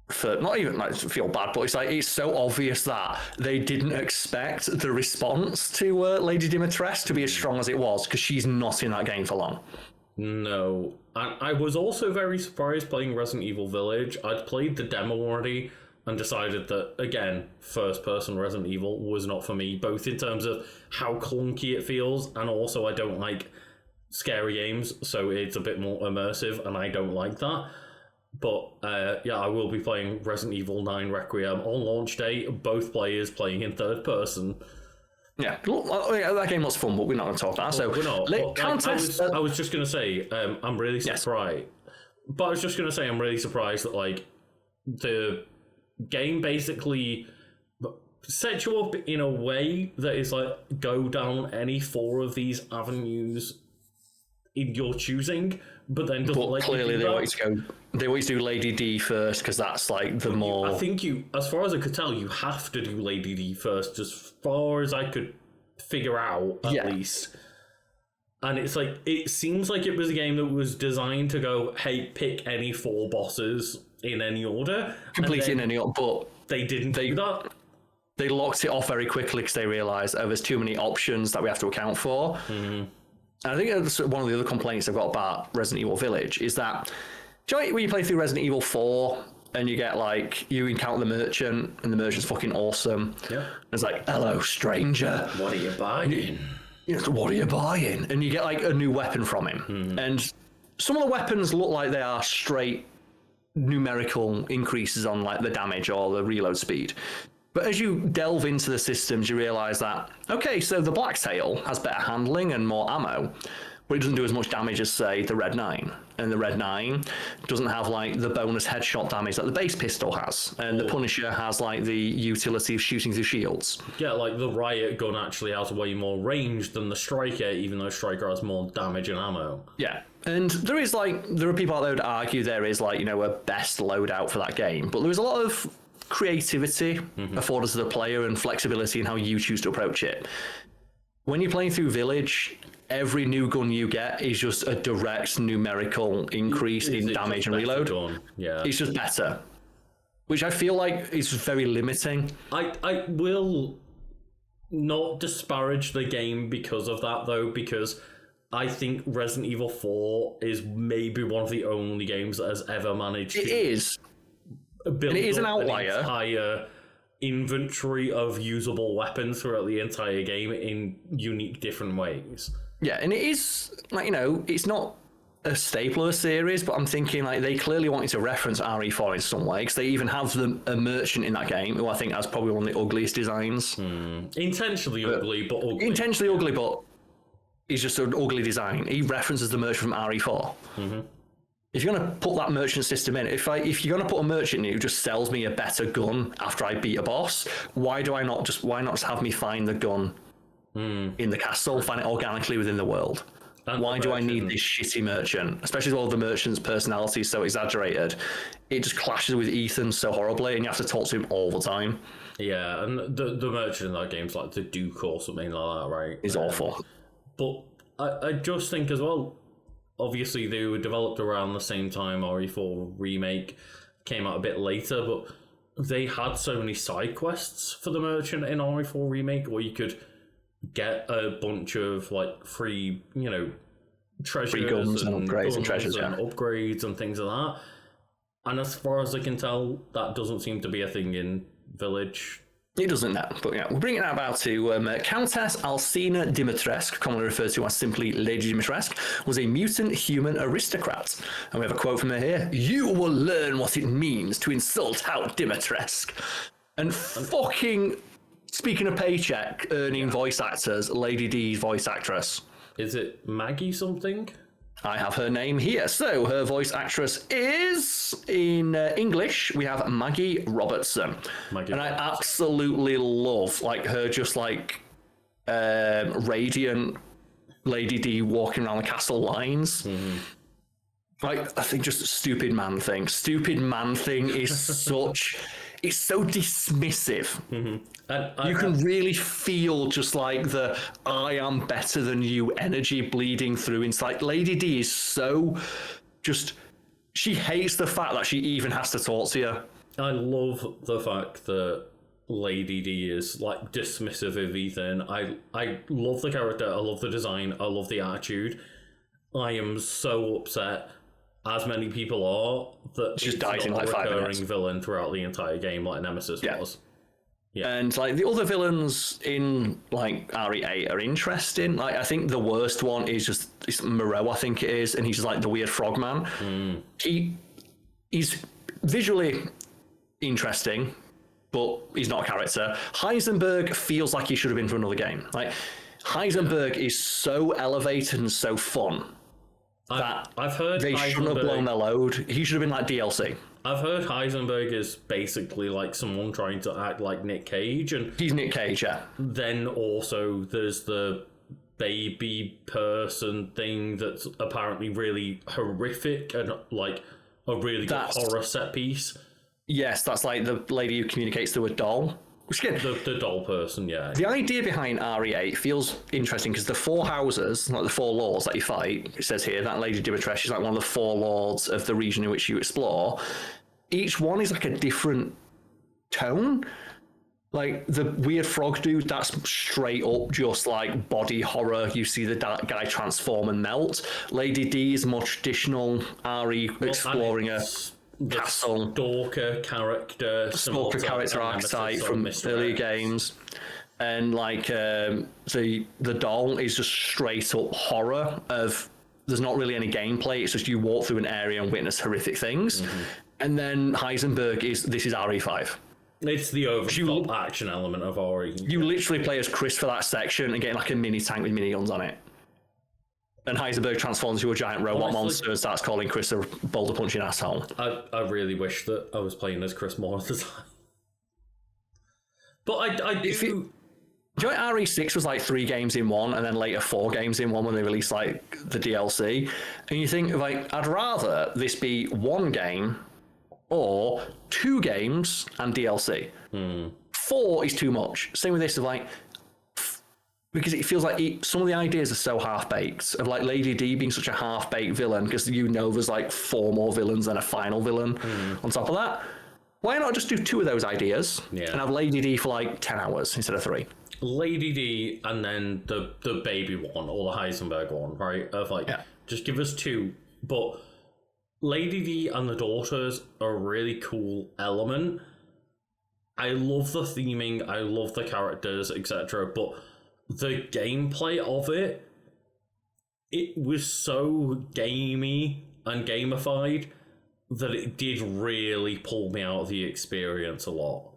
for not even like feel bad, but it's so obvious that they didn't expect the response to Lady Dimitrescu to be as strong as it was, because she's not in that game for long. No, and I was also very surprised playing Resident Evil Village. I'd played the demo already and decided that, again, first-person Resident Evil was not for me, both in terms of how clunky it feels, and also I don't like scary games, so it's a bit more immersive, and I don't like that. But, I will be playing Resident Evil 9 Requiem on launch day, both players playing in third person. Yeah, that game looks fun, but we're not going to talk about that. So, We're not. I was just going to say, I'm really surprised. But I was just going to say, I'm really surprised that, like, the game basically sets you up in a way that is, like, go down any 4 of these avenues in your choosing, but then doesn't let clearly you do they that. want you to go. They always do Lady D first because that's like the more. I think as far as I could tell, you have to do Lady D first, as far as I could figure out, at least. And it's like, it seems like it was a game that was designed to go, hey, pick any 4 bosses in any order. Complete in any order, but they didn't do that. They locked it off very quickly because they realised, there's too many options that we have to account for. Mm-hmm. And I think that's one of the other complaints I've got about Resident Evil Village is that, do you know when you play through Resident Evil 4 and you get like, you encounter the merchant and the merchant's fucking awesome. Yeah. It's like, hello, stranger. What are you buying? What are you buying? And you get like a new weapon from him. Mm-hmm. And some of the weapons look like they are straight numerical increases on like the damage or the reload speed. But as you delve into the systems, you realise that, okay, so the Blacktail has better handling and more ammo, but it doesn't do as much damage as, say, the Red 9. And the Red 9 doesn't have, like, the bonus headshot damage that the base pistol has. And the Punisher has, like, the utility of shooting through shields. Yeah, like, the Riot gun actually has way more range than the Striker, even though Striker has more damage and ammo. Yeah. And there are people out there that argue there is, like, a best loadout for that game. But there is a lot of creativity afforded to the player and flexibility in how you choose to approach it. When you're playing through Village, every new gun you get is just a direct numerical increase in damage and reload. Yeah. It's just better, which I feel like is very limiting. I will not disparage the game because of that, though, because I think Resident Evil 4 is maybe one of the only games that has ever managed to... It is an outlier. An entire inventory of usable weapons throughout the entire game in unique different ways. Yeah, and it is, like, it's not a staple of the series, but I'm thinking, like, they clearly wanted to reference RE4 in some way, because they even have a merchant in that game, who I think has probably one of the ugliest designs. Intentionally ugly, but ugly. Intentionally ugly, but he's just an ugly design. He references the merchant from RE4. Mm-hmm. If you're going to put that merchant system in, if you're going to put a merchant in who just sells me a better gun after I beat a boss, why not just have me find the gun in the castle, find it organically within the world? And why do I need this shitty merchant? Especially with all the merchant's personality is so exaggerated. It just clashes with Ethan so horribly, and you have to talk to him all the time. Yeah, and the merchant in that game's like the Duke or something like that, right? It's awful. But I just think as well, obviously, they were developed around the same time RE4 Remake came out a bit later, but they had so many side quests for the merchant in RE4 Remake where you could get a bunch of like free, treasures, free guns and upgrades and treasures, and upgrades and things like that. And as far as I can tell, that doesn't seem to be a thing in Village. It doesn't now, but yeah, we'll bring it about to Countess Alcina Dimitrescu, commonly referred to as simply Lady Dimitrescu, was a mutant human aristocrat. And we have a quote from her here: "You will learn what it means to insult Count Dimitrescu." And fucking, speaking of paycheck, earning voice actors, Lady D's voice actress. Is it Maggie something? I have her name here. So her voice actress is, in English, we have Maggie Robertson. And I absolutely love her just radiant Lady D walking around the castle lines. Mm-hmm. I think just Stupid Man Thing. Stupid Man Thing is it's so dismissive. Mm-hmm. You can really feel just the I am better than you energy bleeding through. It's like Lady D is so she hates the fact that she even has to talk to you. I love the fact that Lady D is dismissive of Ethan. I love the character, I love the design, I love the attitude. I am so upset, as many people are, that she's died in 5 minutes. Recurring villain throughout the entire game like Nemesis was. Yeah. And the other villains in RE8 are interesting. I think the worst one is it's Moreau, I think it is, and he's just the weird frogman. He's visually interesting, but he's not a character. Heisenberg feels like he should have been for another game. Like, Heisenberg is so elevated and so fun that I've heard they shouldn't have blown their load. He should have been like DLC. I've heard Heisenberg is basically like someone trying to act like Nick Cage, and He's Nick Cage, yeah. then also there's the baby person thing that's apparently really horrific and like a really good horror set piece. Yes, that's like the lady who communicates through a doll. Which again, The doll person, yeah. the idea behind RE8 feels interesting because the four houses, like the four lords that you fight, it says here, that Lady Dimitrescu is like one of the four lords of the region in which you explore. Each one is like a different tone. Like the weird frog dude, that's straight up just like body horror. You see the guy transform and melt. Lady D is more traditional RE, exploring a castle. Stalker character. Stalker character archetype from earlier games. And like the doll is just straight up horror of there's not really any gameplay. It's just you walk through an area and witness horrific things. Mm-hmm. And then Heisenberg is RE5. It's the over-the-top action element of RE. You literally play as Chris for that section and get like a mini tank with miniguns on it. And Heisenberg transforms into a giant robot monster and starts calling Chris a boulder punching asshole. I really wish that I was playing as Chris more at the time. But I do... Do you know RE6 was like 3 games in one, and then later 4 games in one when they released like the DLC? And you think like, I'd rather this be 1 game or 2 games and DLC. 4 is too much. Same with this, of like, because it feels like some of the ideas are so half-baked, of like Lady D being such a half-baked villain, because there's like 4 more villains than a final villain on top of that. Why not just do 2 of those ideas and have Lady D for like 10 hours instead of 3? Lady D and then the baby one, or the Heisenberg one, right? Of like, just give us 2. But Lady D and the daughters are a really cool element. I love the theming, I love the characters, etc. But the gameplay of it was so gamey and gamified that it did really pull me out of the experience a lot.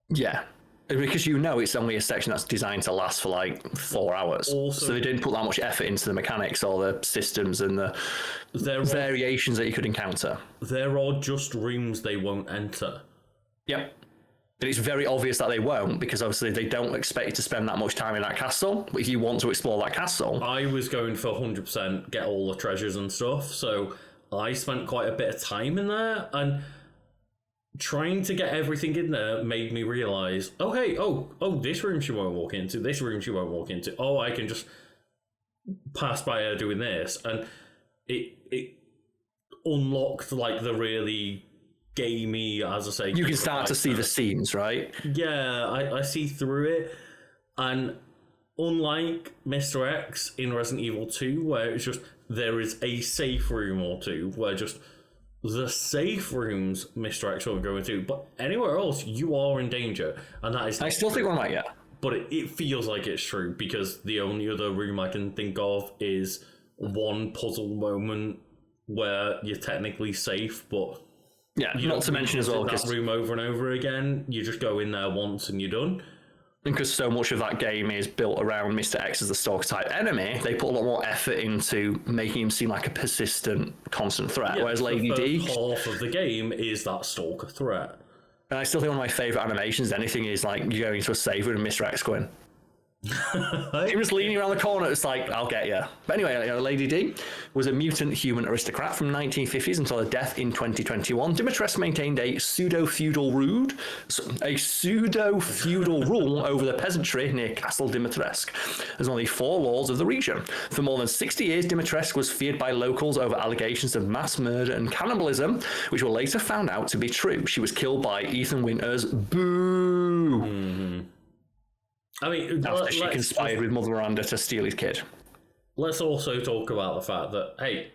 Yeah. Because it's only a section that's designed to last for like 4 hours. Also, so they didn't put that much effort into the mechanics or the systems and the variations that you could encounter. There are just rooms they won't enter. Yep. And it's very obvious that they won't, because obviously they don't expect you to spend that much time in that castle. If you want to explore that castle. I was going for 100% get all the treasures and stuff, so I spent quite a bit of time in there, and trying to get everything in there made me realise, this room she won't walk into, this room she won't walk into, I can just pass by her doing this, and it unlocked like the really gamey, as I say, you can start to see the scenes, right? Yeah, I see through it, and unlike Mr. X in Resident Evil 2, where it's just there is a safe room or 2 where just the safe rooms Mr. X will go into, but anywhere else you are in danger, and that is. I still think one might, yeah. But it feels like it's true, because the only other room I can think of is one puzzle moment where you're technically safe, but not to mention as well, that room over and over again. You just go in there once and you're done. Because so much of that game is built around Mr. X as the stalker type enemy, they put a lot more effort into making him seem like a persistent, constant threat. Whereas Lady D, half of the game is that stalker threat. And I still think one of my favourite animations, anything, is like you go into a save room and Mr. X going. He was leaning around the corner. It's like, I'll get you. But anyway, Lady D was a mutant human aristocrat from 1950s until her death in 2021. Dimitrescu maintained a pseudo-feudal rule over the peasantry near Castle Dimitrescu as one of the 4 lords of the region. For more than 60 years, Dimitrescu was feared by locals over allegations of mass murder and cannibalism, which were later found out to be true. She was killed by Ethan Winters. Boo! Mm-hmm. I mean, after she conspired with Mother Miranda to steal his kid. Let's also talk about the fact that, hey,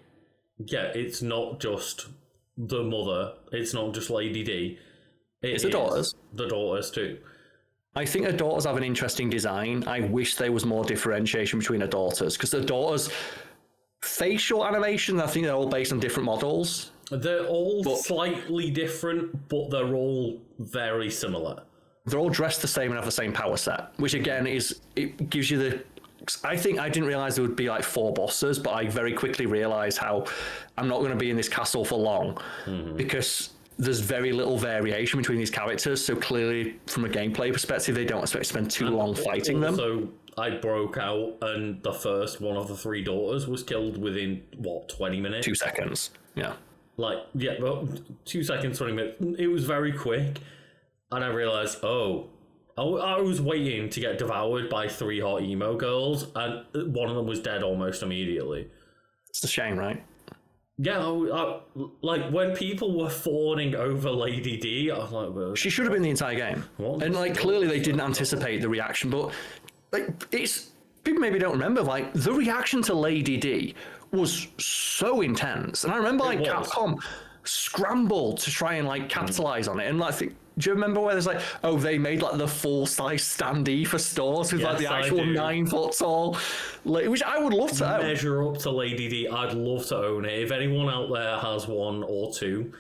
it's not just the mother, it's not just Lady D. It's the daughters. The daughters too. I think her daughters have an interesting design. I wish there was more differentiation between her daughters, because the daughters' facial animation, I think they're all based on different models. They're all slightly different, but they're all very similar. they're all dressed the same and have the same power set, which again it gives you the. I think I didn't realize there would be like 4 bosses, but I very quickly realized how I'm not going to be in this castle for long because there's very little variation between these characters. So clearly, from a gameplay perspective, they don't expect to spend too long fighting them. So I broke out, and the first one of the 3 daughters was killed within 20 minutes? 2 seconds. Yeah. Well, 2 seconds, 20 minutes. It was very quick, and I realized, I was waiting to get devoured by 3 hot emo girls, and one of them was dead almost immediately. It's a shame, right? Yeah, like when people were fawning over Lady D, I was like, well, she should have been the entire game. What? And like clearly they didn't anticipate the reaction, but like it's people maybe don't remember like the reaction to Lady D was so intense, and I remember like Capcom scrambled to try and like capitalize on it, and like do you remember where there's like, they made like the full-size standee for stores with like the actual 9 foot tall, which I would love to measure up to Lady D. I'd love to own it. If anyone out there has 1 or 2,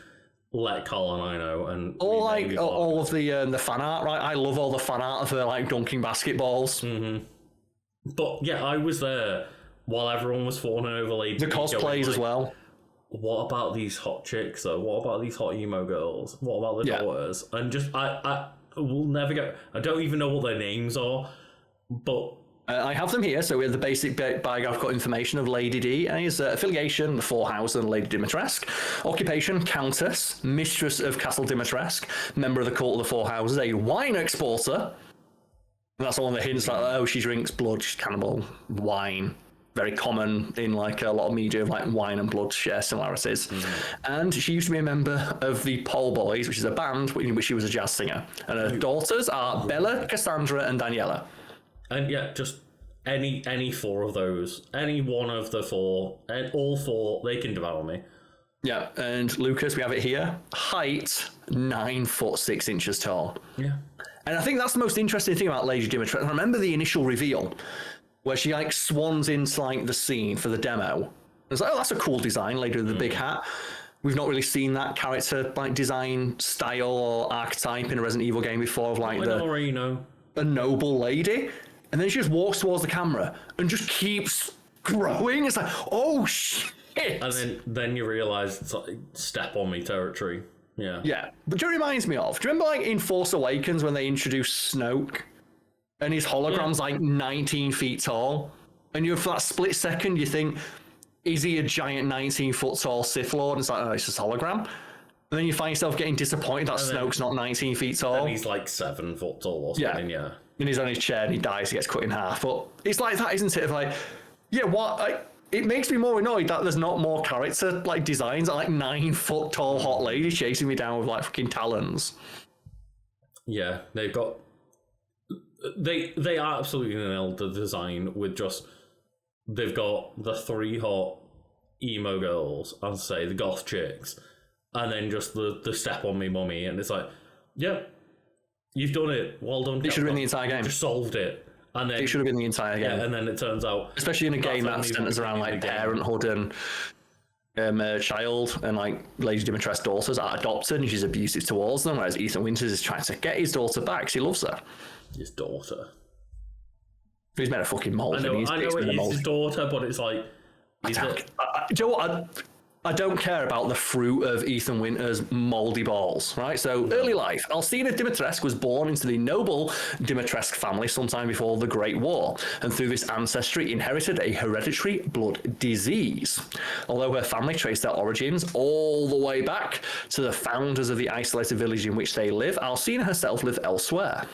let Karl and I know. And or like all of the fan art, right? I love all the fan art of her like dunking basketballs. Mm-hmm. But yeah, I was there while everyone was fawning over Lady D. The cosplays as well. What about these hot chicks though? What about these hot emo girls? What about the daughters? And just I will never get. I don't even know what their names are, but I have them here. So we have the basic biographical information of Lady D. And his affiliation, the 4 houses and Lady Dimitrescu. Occupation, Countess, Mistress of Castle Dimitrescu, member of the Cult of the 4 Houses, a wine exporter. And that's one of the hints like, she drinks blood, she's cannibal, wine. Very common in like a lot of media of like wine and blood share similarities. And she used to be a member of the Pole Boys, which is a band in which she was a jazz singer. And her daughters are Bella, Cassandra, and Daniela. And yeah, just any 4 of those, any one of the 4, and all 4, they can devour me. Yeah, and Lucas, we have it here. Height 9 foot 6 inches tall. Yeah. And I think that's the most interesting thing about Lady Dimitrescu. I remember the initial reveal where she like swans into like the scene for the demo. It's like, that's a cool design, lady with the big hat. We've not really seen that character like design style or archetype in a Resident Evil game before of like a noble lady. And then she just walks towards the camera and just keeps growing. It's like, oh shit. And then you realise it's like step on me territory. Yeah. Yeah. But it reminds me of, do you remember like in Force Awakens when they introduced Snoke? And his hologram's like 19 feet tall. And for that split second, you think, is he a giant 19 foot tall Sith Lord? And it's like, it's just hologram. And then you find yourself getting disappointed that Snoke's not 19 feet tall. And he's like 7 foot tall or something, yeah. And he's on his chair and he dies, he gets cut in half. But it's like that, isn't it? Of like, yeah, what? It makes me more annoyed that there's not more character like designs. Like 9 foot tall hot lady chasing me down with like fucking talons. Yeah, they've got. They absolutely nailed the design with just they've got the 3 hot emo girls, I'd say the goth chicks, and then just the step on me mummy, and it's like, yep, you've done it, well done. It should have been the entire game. Just solved it, and then it should have been the entire game. Yeah, and then it turns out, especially in a game that centers around like parenthood and child, and like Lady Dimitrescu's daughters are adopted and she's abusive towards them, whereas Ethan Winters is trying to get his daughter back because he loves her. His daughter. He's made a fucking mold. I know it is his daughter, but it's like... do you know what? I don't care about the fruit of Ethan Winters' mouldy balls, right? So, early life. Alcina Dimitrescu was born into the noble Dimitrescu family sometime before the Great War, and through this ancestry inherited a hereditary blood disease. Although her family traced their origins all the way back to the founders of the isolated village in which they live, Alcina herself lived elsewhere.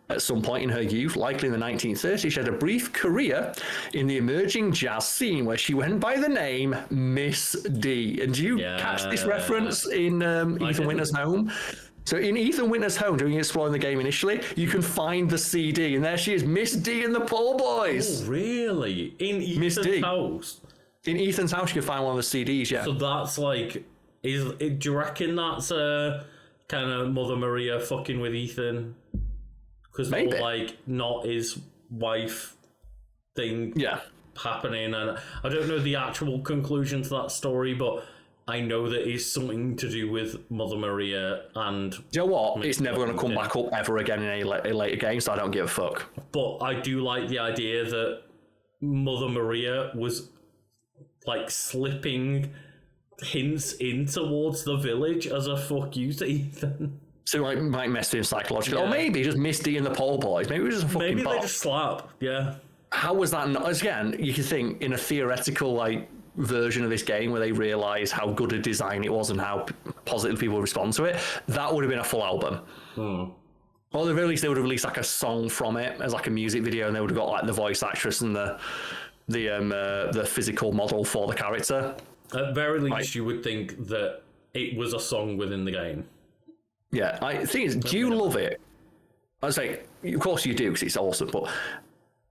At some point in her youth, likely in the 1930s, she had a brief career in the emerging jazz scene where she went by the name Miss D. And do you catch this reference in Ethan Winters' home? So in Ethan Winters' home, during exploring the game initially, you can find the CD, and there she is, Miss D and the Poor Boys. Oh, really? In Ethan's house? In Ethan's house, you can find one of the CDs, yeah. So that's like, do you reckon that's a kind of Mother Maria fucking with Ethan? Because more like not his wife thing happening, and I don't know the actual conclusion to that story, but I know that it's something to do with Mother Maria and... Do you know what? It's never going to come back up ever again in a later game, so I don't give a fuck. But I do like the idea that Mother Maria was, like, slipping hints in towards the village as a fuck you to Ethan. So like might mess with him psychologically, or maybe just Misty and the Pole Boys. Maybe it was just a fucking Maybe bot. they just slap. Yeah. How was that not? Again, you could think in a theoretical like version of this game where they realise how good a design it was and how positive people respond to it. That would have been a full album. Or at the very least, they would have released like a song from it as like a music video, and they would have got like the voice actress and the physical model for the character. At very least, you would think that it was a song within the game. Yeah, the thing is, do you love it? I say, of course you do, because it's awesome, but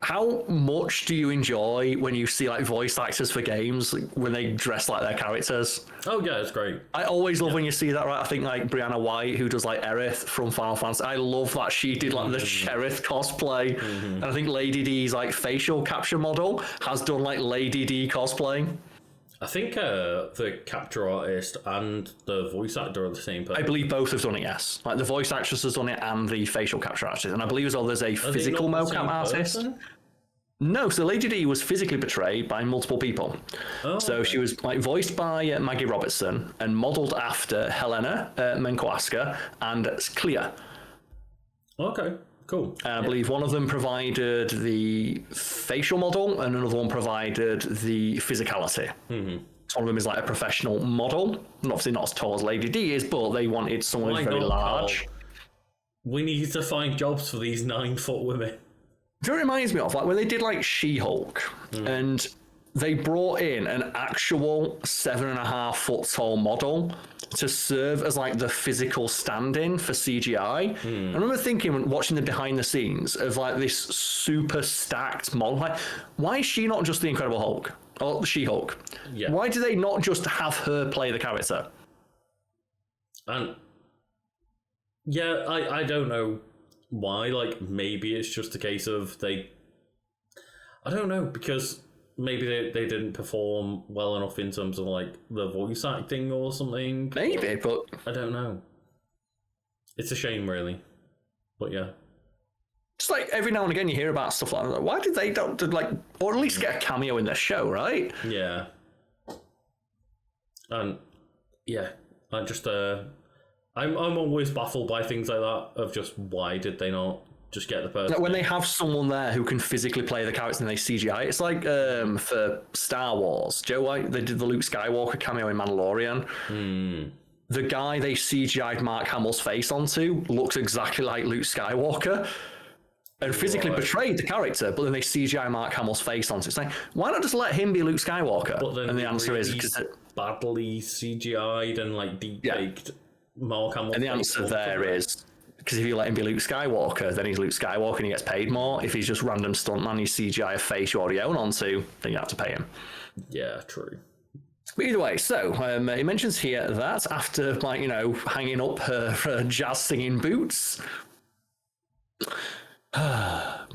how much do you enjoy when you see like voice actors for games when they dress like their characters? Oh yeah, it's great. I always love when you see that, right? I think like Brianna White, who does like Aerith from Final Fantasy, I love that she did like the Sheriff cosplay. And I think Lady D's like facial capture model has done like Lady D cosplay. I think the capture artist and the voice actor are the same person. I believe both have done it, yes. Like the voice actress has done it and the facial capture artist. And I believe as well there's a physical mocap artist. No, so Lady D was physically portrayed by multiple people. So she was like voiced by Maggie Robertson and modelled after Helena Menkoaska and Clea. Okay, cool. I believe one of them provided the facial model and another one provided the physicality. One of them is like a professional model. And obviously not as tall as Lady D is, but they wanted someone who's very large. Karl. We need to find jobs for these 9-foot women. Do you know what it reminds me of? Like when they did like She-Hulk and they brought in an actual 7.5 foot tall model to serve as like the physical stand-in for CGI. I remember thinking when watching the behind the scenes of like this super stacked model, like why is she not just the Incredible Hulk or the She-Hulk? Yeah. Why do they not just have her play the character? And yeah, I don't know why. Like maybe it's just a case of I don't know, because maybe they didn't perform well enough in terms of like the voice acting or something. Maybe, but I don't know. It's a shame, really. But yeah. Just like every now and again you hear about stuff like that. Why did they don't like, or at least get a cameo in their show, right? Yeah. And yeah, I just I'm always baffled by things like that of just why did they not just get the person. Like when they have someone there who can physically play the character and they CGI, it's like for Star Wars. Joe White, they did the Luke Skywalker cameo in Mandalorian. The guy they CGI'd Mark Hamill's face onto looks exactly like Luke Skywalker and physically portrayed the character, but then they CGI Mark Hamill's face onto it. It's like, why not just let him be Luke Skywalker? But then and the answer is because badly CGI'd and like deep-faked Mark Hamill. And the answer there is because if you let him be Luke Skywalker, then he's Luke Skywalker and he gets paid more. If he's just random stuntman, you CGI a face you already own onto, then you have to pay him. Yeah, true. But either way, so he mentions here that after, like, you know, hanging up her jazz singing boots.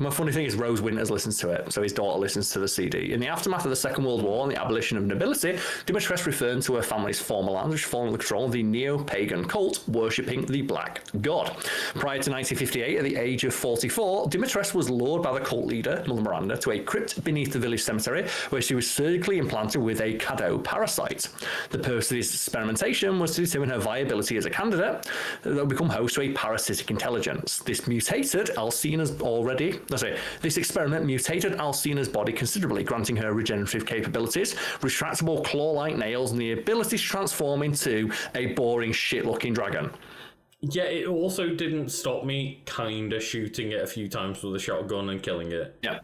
My funny thing is Rose Winters listens to it, so his daughter listens to the CD. In the aftermath of the Second World War and the abolition of nobility, Dimitrescu returned to her family's former land, which fallen under the control of the neo-pagan cult worshipping the Black God. Prior to 1958, at the age of 44, Dimitrescu was lured by the cult leader, Mother Miranda, to a crypt beneath the village cemetery, where she was surgically implanted with a Caddo parasite. The purpose of this experimentation was to determine her viability as a candidate that would become host to a parasitic intelligence. This experiment mutated Alcina's body considerably, granting her regenerative capabilities, retractable claw-like nails, and the ability to transform into a boring shit-looking dragon. Yeah, it also didn't stop me kinda shooting it a few times with a shotgun and killing it. Yeah.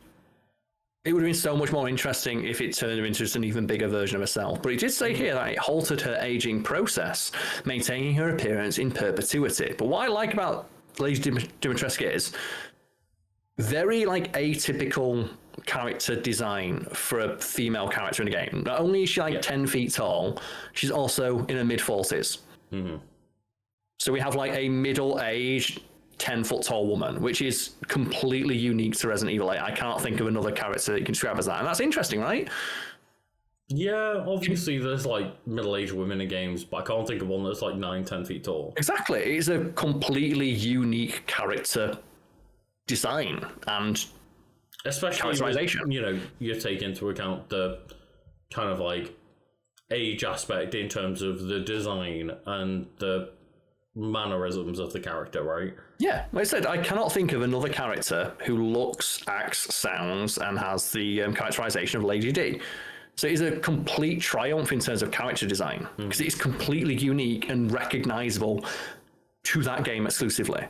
It would have been so much more interesting if it turned her into just an even bigger version of herself. But it did say here that it halted her aging process, maintaining her appearance in perpetuity. But what I like about Lady Dimitrescu is very like atypical character design for a female character in a game. Not only is she like 10 feet tall, she's also in her mid-40s. So we have like a middle-aged 10-foot tall woman, which is completely unique to Resident Evil 8. I can't think of another character that you can describe as that. And that's interesting, right? Yeah, obviously there's like middle-aged women in games, but I can't think of one that's like 9-10 feet tall. Exactly. It's a completely unique character design and Especially characterization. with, you take into account the kind of like age aspect in terms of the design and the mannerisms of the character, right? Yeah, like I said, I cannot think of another character who looks, acts, sounds, and has the characterization of Lady D. So it's a complete triumph in terms of character design because it's completely unique and recognizable to that game exclusively.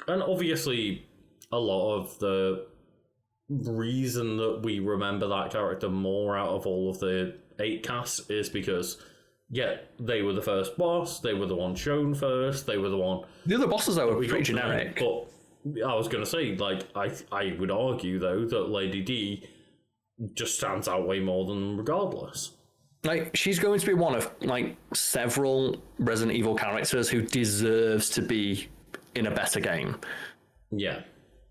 And obviously, a lot of the reason that we remember that character more out of all of the 8 casts is because, yeah, they were the first boss, they were the one shown first, they were the one... The other bosses, though, were pretty generic. But I was going to say, like, I would argue, though, that Lady D just stands out way more than them regardless. Like, she's going to be one of, like, several Resident Evil characters who deserves to be in a better game. Yeah.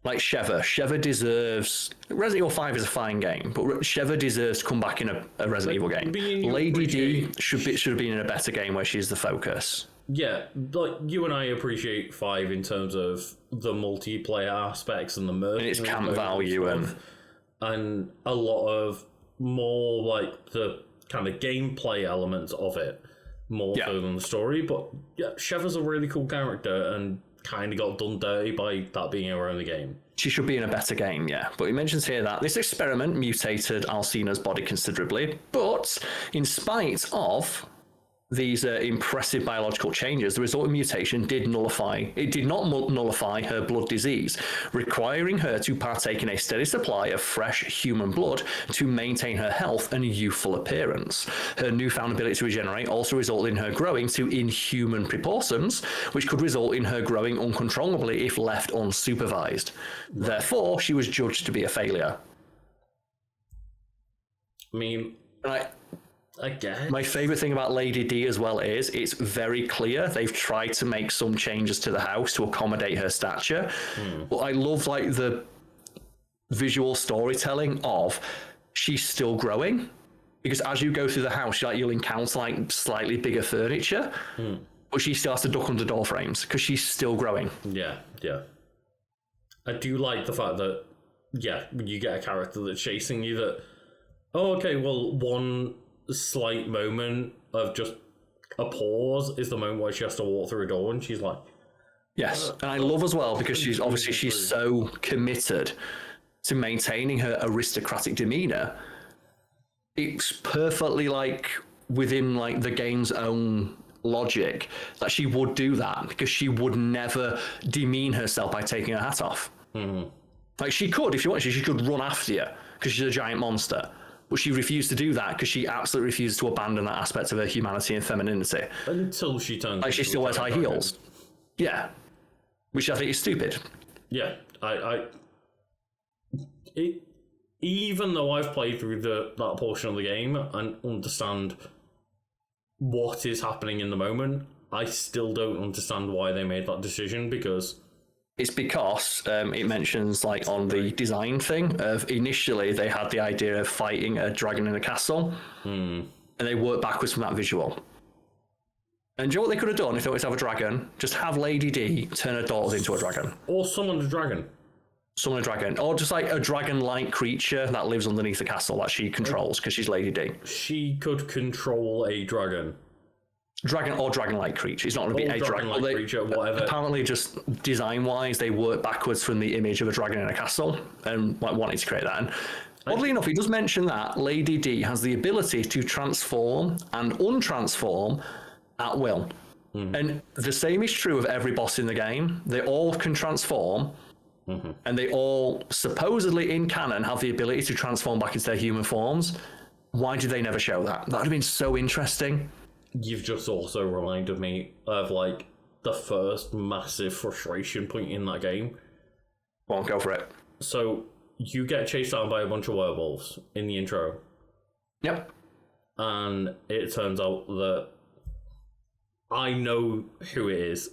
Like Sheva. Sheva deserves... Resident Evil 5 is a fine game, but Sheva deserves to come back in a Resident Evil game. Lady D should have been in a better game where she's the focus. Yeah, like, you and I appreciate 5 in terms of the multiplayer aspects and the mercenary And its camp value and a lot of more, like, the kind of gameplay elements of it, more so than the story. But, yeah, Sheva's a really cool character and kind of got done dirty by that being her only game. She should be in a better game, yeah. But he mentions here that this experiment mutated Alcina's body considerably, but in spite of these impressive biological changes, the resulting mutation did not nullify her blood disease, requiring her to partake in a steady supply of fresh human blood to maintain her health and youthful appearance. Her newfound ability to regenerate also resulted in her growing to inhuman proportions, which could result in her growing uncontrollably if left unsupervised. Therefore, she was judged to be a failure. I mean, I guess. My favourite thing about Lady D as well is it's very clear they've tried to make some changes to the house to accommodate her stature. But I love like the visual storytelling of she's still growing, because as you go through the house, you'll encounter like slightly bigger furniture, but she still has to duck under door frames because she's still growing. Yeah. I do like the fact that, yeah, you get a character that's chasing you that, oh, okay, well, one slight moment of just a pause is the moment where she has to walk through a door and she's like... Yes, and I love as well because she's so committed to maintaining her aristocratic demeanor. It's perfectly like within like the game's own logic that she would do that because she would never demean herself by taking her hat off. Like she could, if she wanted, she could run after you because she's a giant monster. But she refused to do that because she absolutely refused to abandon that aspect of her humanity and femininity. Until she turns... Like she still wears high heels. Yeah. Which I think is stupid. Yeah. Even though I've played through that portion of the game and understand what is happening in the moment, I still don't understand why they made that decision, because... It's because it mentions, like, on the design thing, of initially they had the idea of fighting a dragon in a castle, and they worked backwards from that visual. And do you know what they could have done if they wanted to have a dragon? Just have Lady D turn her daughters into a dragon. Or summon a dragon. Summon a dragon. Or just, like, a dragon-like creature that lives underneath the castle that she controls, because she's Lady D. She could control a dragon. Dragon or dragon-like creature. It's not going to be a dragon. Creature, whatever. Apparently, just design-wise, they work backwards from the image of a dragon in a castle and wanted to create that. And oddly enough, he does mention that Lady D has the ability to transform and untransform at will. And the same is true of every boss in the game. They all can transform, and they all supposedly in canon have the ability to transform back into their human forms. Why did they never show that? That would have been so interesting. You've just also reminded me of, like, the first massive frustration point in that game. Go on, go for it. So, you get chased down by a bunch of werewolves in the intro. Yep. And it turns out that I know who it is.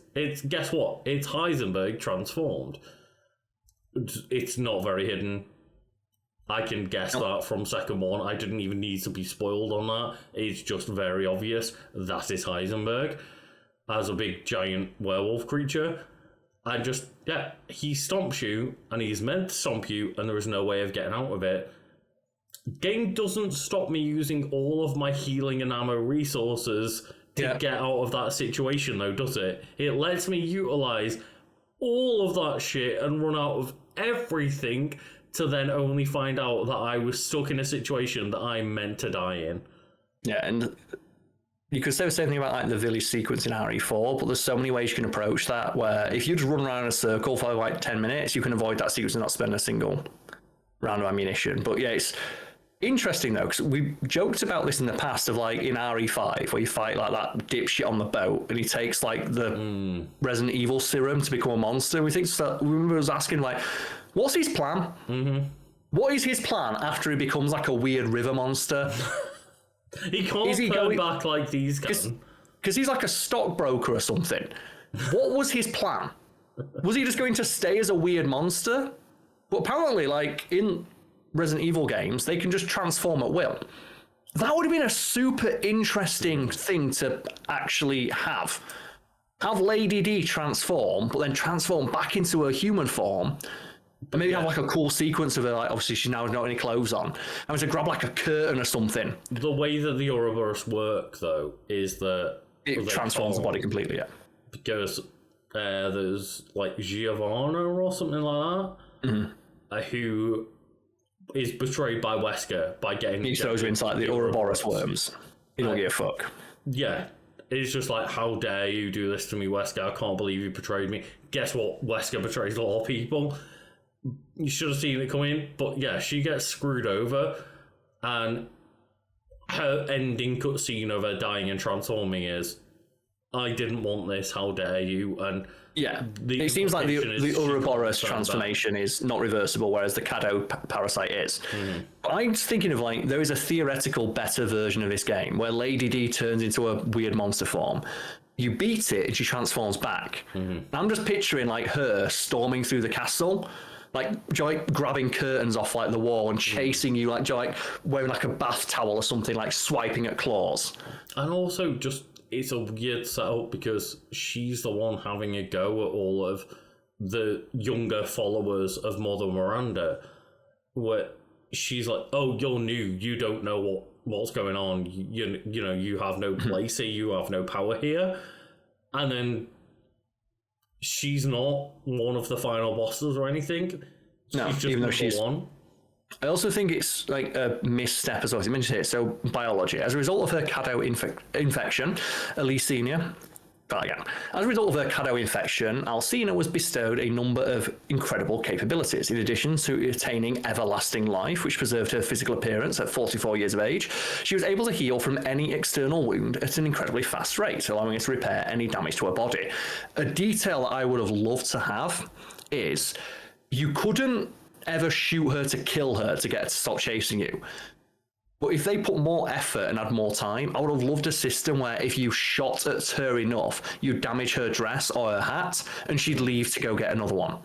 Guess what? It's Heisenberg transformed. It's not very hidden. I can guess that from second one. I didn't even need to be spoiled on that. It's just very obvious that is Heisenberg as a big giant werewolf creature. And just, yeah, he stomps you, and he's meant to stomp you, and there is no way of getting out of it. Game doesn't stop me using all of my healing and ammo resources to get out of that situation, though, does it? It lets me utilize all of that shit and run out of everything to then only find out that I was stuck in a situation that I'm meant to die in. Yeah, and you could say the same thing about like the village sequence in RE4, but there's so many ways you can approach that, where if you just run around in a circle for like 10 minutes, you can avoid that sequence and not spend a single round of ammunition. But yeah, it's interesting though, because we joked about this in the past of like in RE5, where you fight like that dipshit on the boat, and he takes like the Resident Evil serum to become a monster. We remember us asking like, what's his plan? Mm-hmm. What is his plan after he becomes like a weird river monster? He can't turn back like these guys. Because he's like a stockbroker or something. What was his plan? Was he just going to stay as a weird monster? But apparently, like, in Resident Evil games, they can just transform at will. That would have been a super interesting thing to actually have. Have Lady D transform, but then transform back into her human form. And maybe have like a cool sequence of her, like obviously she's now not any clothes on. And to grab like a curtain or something. The way that the Ouroboros work, though, is that it transforms the body completely, yeah. Because there's like Giovanna or something like that, who is betrayed by Wesker by getting... He throws her into like the Ouroboros worms. He don't give a fuck. Yeah. It's just like, how dare you do this to me, Wesker? I can't believe you betrayed me. Guess what? Wesker betrays a lot of people. You should have seen it coming, but yeah, she gets screwed over, and her ending cutscene of her dying and transforming is, I didn't want this, how dare you? And yeah, it seems like the Ouroboros transformation is not reversible, whereas the Caddo parasite is. Mm-hmm. I'm just thinking of like, there is a theoretical better version of this game where Lady D turns into a weird monster form. You beat it and she transforms back. Mm-hmm. I'm just picturing like her storming through the castle, like grabbing curtains off like the wall and chasing you, like wearing like a bath towel or something, like swiping at claws. And also just, it's a weird setup because she's the one having a go at all of the younger followers of Mother Miranda, where she's like, oh, you're new, you don't know what's going on, you know, you have no place here, you have no power here. And then she's not one of the final bosses or anything. No, just even though she's one. I also think it's like a misstep as well, as you mentioned here. So, biology. As a result of her Caddo infection, Alicina, as a result of her Caddo infection, Alcina was bestowed a number of incredible capabilities. In addition to attaining everlasting life, which preserved her physical appearance at 44 years of age, she was able to heal from any external wound at an incredibly fast rate, allowing her to repair any damage to her body. A detail that I would have loved to have is you couldn't ever shoot her to kill her to get her to stop chasing you. But if they put more effort and had more time, I would have loved a system where if you shot at her enough, you'd damage her dress or her hat, and she'd leave to go get another one.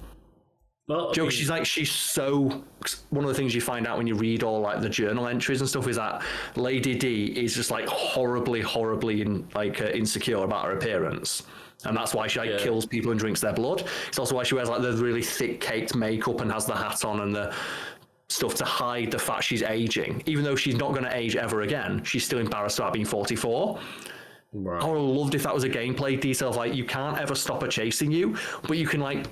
Well, Joe, she's so... One of the things you find out when you read all like the journal entries and stuff is that Lady D is just like horribly insecure about her appearance. And that's why she kills people and drinks their blood. It's also why she wears like the really thick caked makeup and has the hat on and the stuff to hide the fact she's aging. Even though she's not going to age ever again, she's still embarrassed about being 44. Right. I would have loved if that was a gameplay detail of like, you can't ever stop her chasing you, but you can like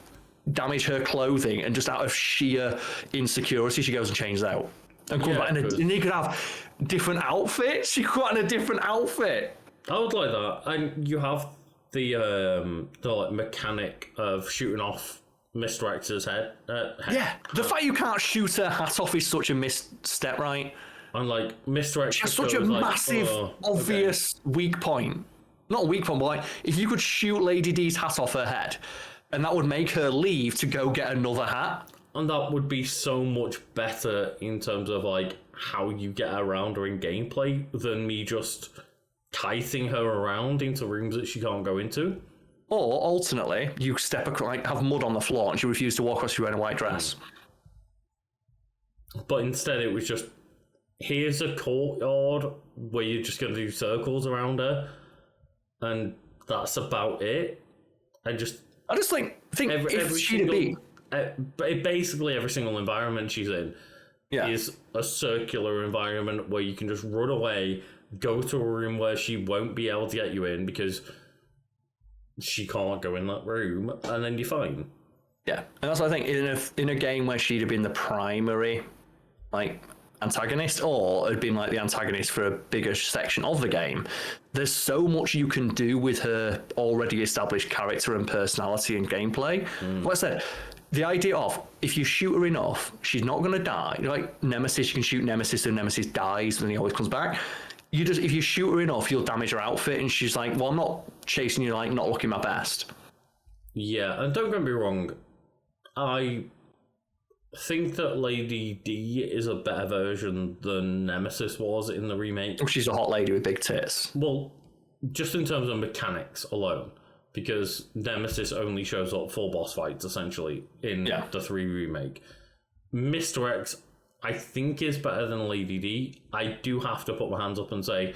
damage her clothing and just out of sheer insecurity, she goes and changes out. And comes back and you could have different outfits. You could put in a different outfit. I would like that. And you have the like mechanic of shooting off Mr. X's head. The fact you can't shoot her hat off is such a misstep, right? And like Mr. X has such a massive, obvious weak point. Not a weak point, but like if you could shoot Lady D's hat off her head, and that would make her leave to go get another hat. And that would be so much better in terms of like how you get around her in gameplay than me just kiting her around into rooms that she can't go into. Or alternately, you step across, like have mud on the floor, and she refuses to walk across you wearing a white dress. But instead it was just, here's a courtyard where you're just going to do circles around her, and that's about it. I just think if she'd be... basically every single environment she's in is a circular environment where you can just run away, go to a room where she won't be able to get you in because she can't go in that room, and then you're fine. Yeah, and that's what I think. In a game where she'd have been the primary, like, antagonist, or had been like the antagonist for a bigger section of the game, there's so much you can do with her already established character and personality and gameplay. Like I said, the idea of, if you shoot her enough, she's not going to die. Like Nemesis, you can shoot Nemesis and Nemesis dies and he always comes back. If you shoot her enough, you'll damage her outfit, and she's like, well, I'm not chasing you, like, not looking my best. Yeah, and don't get me wrong, I think that Lady D is a better version than Nemesis was in the remake. She's a hot lady with big tits. Well, just in terms of mechanics alone, because Nemesis only shows up for boss fights, essentially, in the 3 remake. Mr. X, I think, is better than Lady D. I do have to put my hands up and say,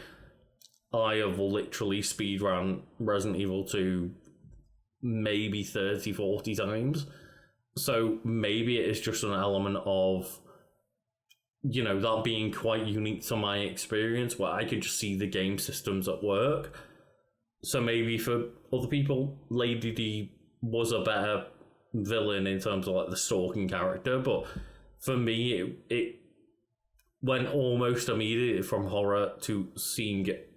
I have literally speedrun Resident Evil 2 maybe 30, 40 times. So maybe it is just an element of, you know, that being quite unique to my experience where I could just see the game systems at work. So maybe for other people, Lady D was a better villain in terms of like the stalking character, but for me, it went almost immediately from horror to seeing it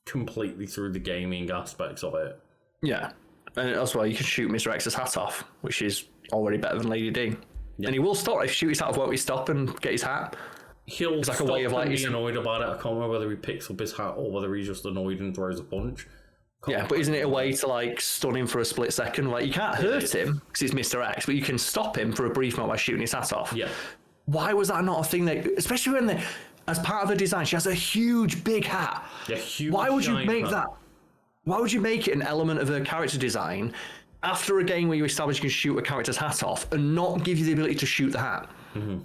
completely through the gaming aspects of it. Yeah, and that's why you can shoot Mr. X's hat off, which is already better than Lady D. Yeah. And he will stop. If you shoot his hat off, won't he stop and get his hat? He'll it's like stop a way of like, and be annoyed about it. I can't remember whether he picks up his hat or whether he's just annoyed and throws a punch. But isn't it a way to like stun him for a split second? Like, you can't hurt him because it's Mr. X, but you can stop him for a brief moment by shooting his hat off. Yeah. Why was that not a thing that, especially when as part of the design, she has a huge big hat. Yeah, huge. Why would you make that? Why would you make it an element of her character design after a game where you establish you can shoot a character's hat off and not give you the ability to shoot the hat? Mm-hmm.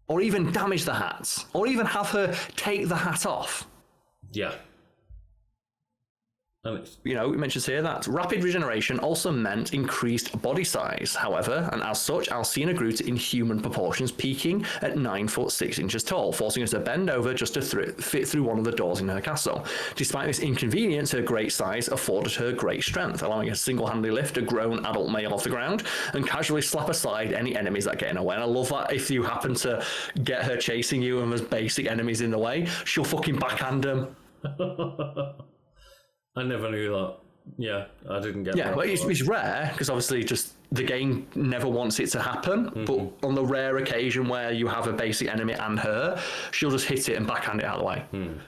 Or even damage the hats? Or even have her take the hat off? Yeah. You know, it mentions here that rapid regeneration also meant increased body size. However, and as such, Alcina grew to inhuman proportions, peaking at 9 foot 6 inches tall, forcing her to bend over just to fit through one of the doors in her castle. Despite this inconvenience, her great size afforded her great strength, allowing her to single-handedly lift a grown adult male off the ground and casually slap aside any enemies that get in her way. And I love that if you happen to get her chasing you and there's basic enemies in the way, she'll fucking backhand them. I never knew that. Yeah, I didn't get that. Yeah, well, it's rare, because obviously just the game never wants it to happen, but on the rare occasion where you have a basic enemy and her, she'll just hit it and backhand it out of the way. And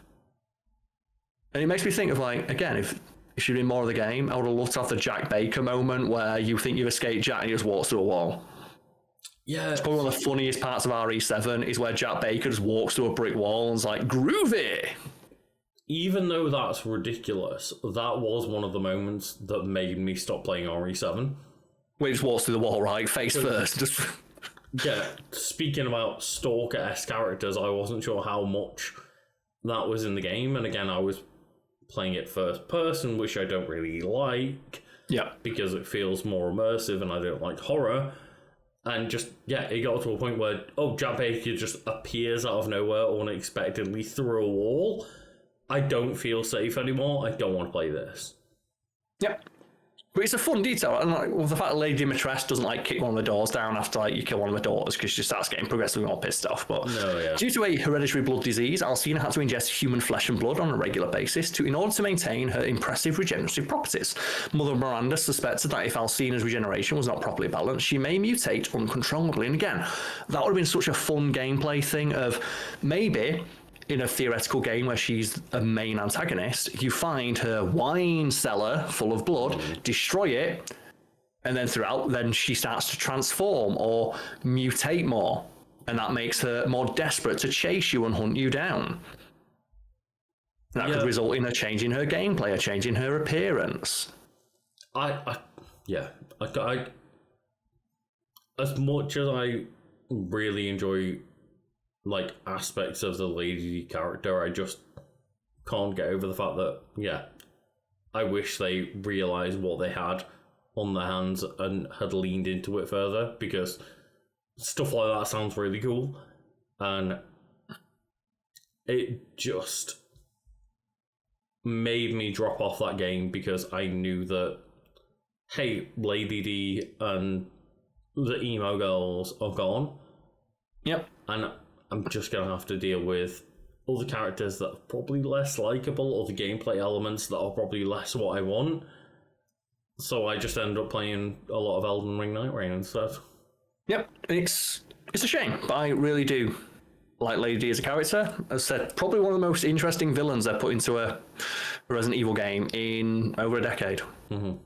it makes me think of, like, again, if she'd been more of the game, I would have loved to have the Jack Baker moment where you think you've escaped Jack and he just walks through a wall. Yeah. It's probably one of the funniest parts of RE7 is where Jack Baker just walks through a brick wall and is like, groovy! Even though that's ridiculous, that was one of the moments that made me stop playing RE7. Where he just walks through the wall, right? Face first. Just... Yeah, speaking about Stalker-esque characters, I wasn't sure how much that was in the game. And again, I was playing it first person, which I don't really like. Yeah. Because it feels more immersive and I don't like horror. And just, yeah, it got to a point where, Jack Baker just appears out of nowhere unexpectedly through a wall. I don't feel safe anymore. I don't want to play this. Yep. But it's a fun detail. And like, well, the fact that Lady Dimitrescu doesn't like kick one of the doors down after like you kill one of the daughters because she starts getting progressively more pissed off. But due to a hereditary blood disease, Alcina had to ingest human flesh and blood on a regular basis in order to maintain her impressive regenerative properties. Mother Miranda suspected that if Alcina's regeneration was not properly balanced, she may mutate uncontrollably. And again, that would have been such a fun gameplay thing of maybe in a theoretical game where she's a main antagonist, you find her wine cellar full of blood, destroy it, and then she starts to transform or mutate more, and that makes her more desperate to chase you and hunt you down. That could result in a change in her gameplay, a change in her appearance. I as much as I really enjoy like aspects of the Lady D character. I just can't get over the fact that, yeah, I wish they realised what they had on their hands and had leaned into it further, because stuff like that sounds really cool, and it just made me drop off that game because I knew that, hey, Lady D and the emo girls are gone. Yep. And I'm just going to have to deal with other characters that are probably less likable, or the gameplay elements that are probably less what I want. So I just end up playing a lot of Elden Ring Night Rain instead. Yep, it's a shame, but I really do like Lady D as a character. As I said, probably one of the most interesting villains they've put into a Resident Evil game in over a decade. Mm-hmm.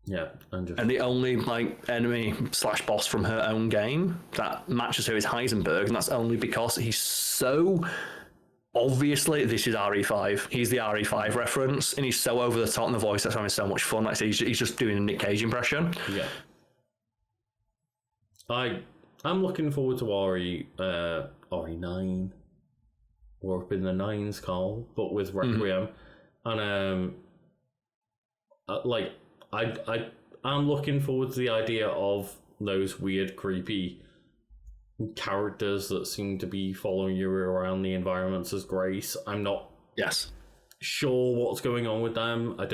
Yeah, and the only like enemy / boss from her own game that matches her is Heisenberg, and that's only because he's so obviously this is RE5. He's the RE5 reference, and he's so over the top in the voice that's having so much fun. Like I say, he's just doing a Nick Cage impression. Yeah. I'm looking forward to RE9. We're up in the 9s, Karl, but with Requiem. And I'm looking forward to the idea of those weird, creepy characters that seem to be following you around the environments as Grace. I'm not sure what's going on with them. They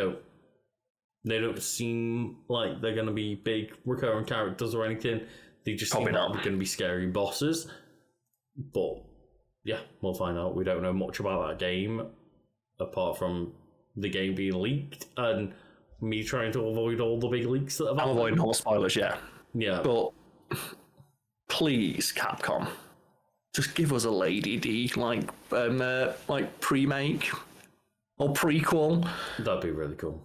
don't seem like they're going to be big recurring characters or anything. They just seem like they're going to be scary bosses. But yeah, we'll find out. We don't know much about that game apart from the game being leaked and me trying to avoid all the big leaks that have happened. I'm avoiding all spoilers, yeah. Yeah. But please, Capcom, just give us a Lady D like pre-make or prequel. That'd be really cool.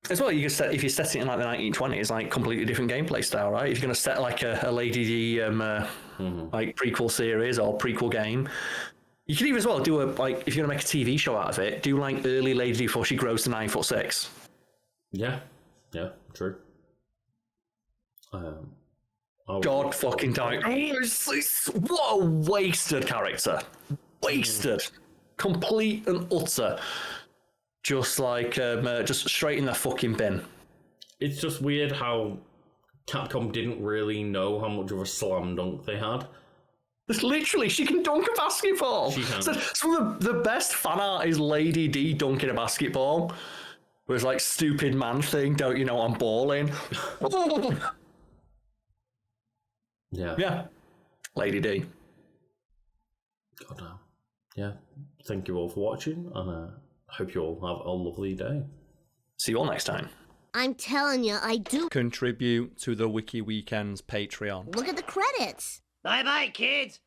As well, you can set, if you set it in like the 1920s, like completely different gameplay style, right? If you're going to set like a Lady D like prequel series or prequel game, you could even as well do if you're going to make a TV show out of it, do like early Lady D before she grows to 9'6". Yeah, true. God fucking damn it! What a wasted character, wasted, complete and utter. Just like, just straight in the fucking bin. It's just weird how Capcom didn't really know how much of a slam dunk they had. It's literally, she can dunk a basketball. She can. So the best fan art is Lady D dunking a basketball. Where it's like, stupid man thing, don't you know I'm balling? Yeah. Lady D. God damn. Yeah. Thank you all for watching, and hope you all have a lovely day. See you all next time. I'm telling you, I do. Contribute to the Wiki Weekends Patreon. Look at the credits. Bye-bye, kids.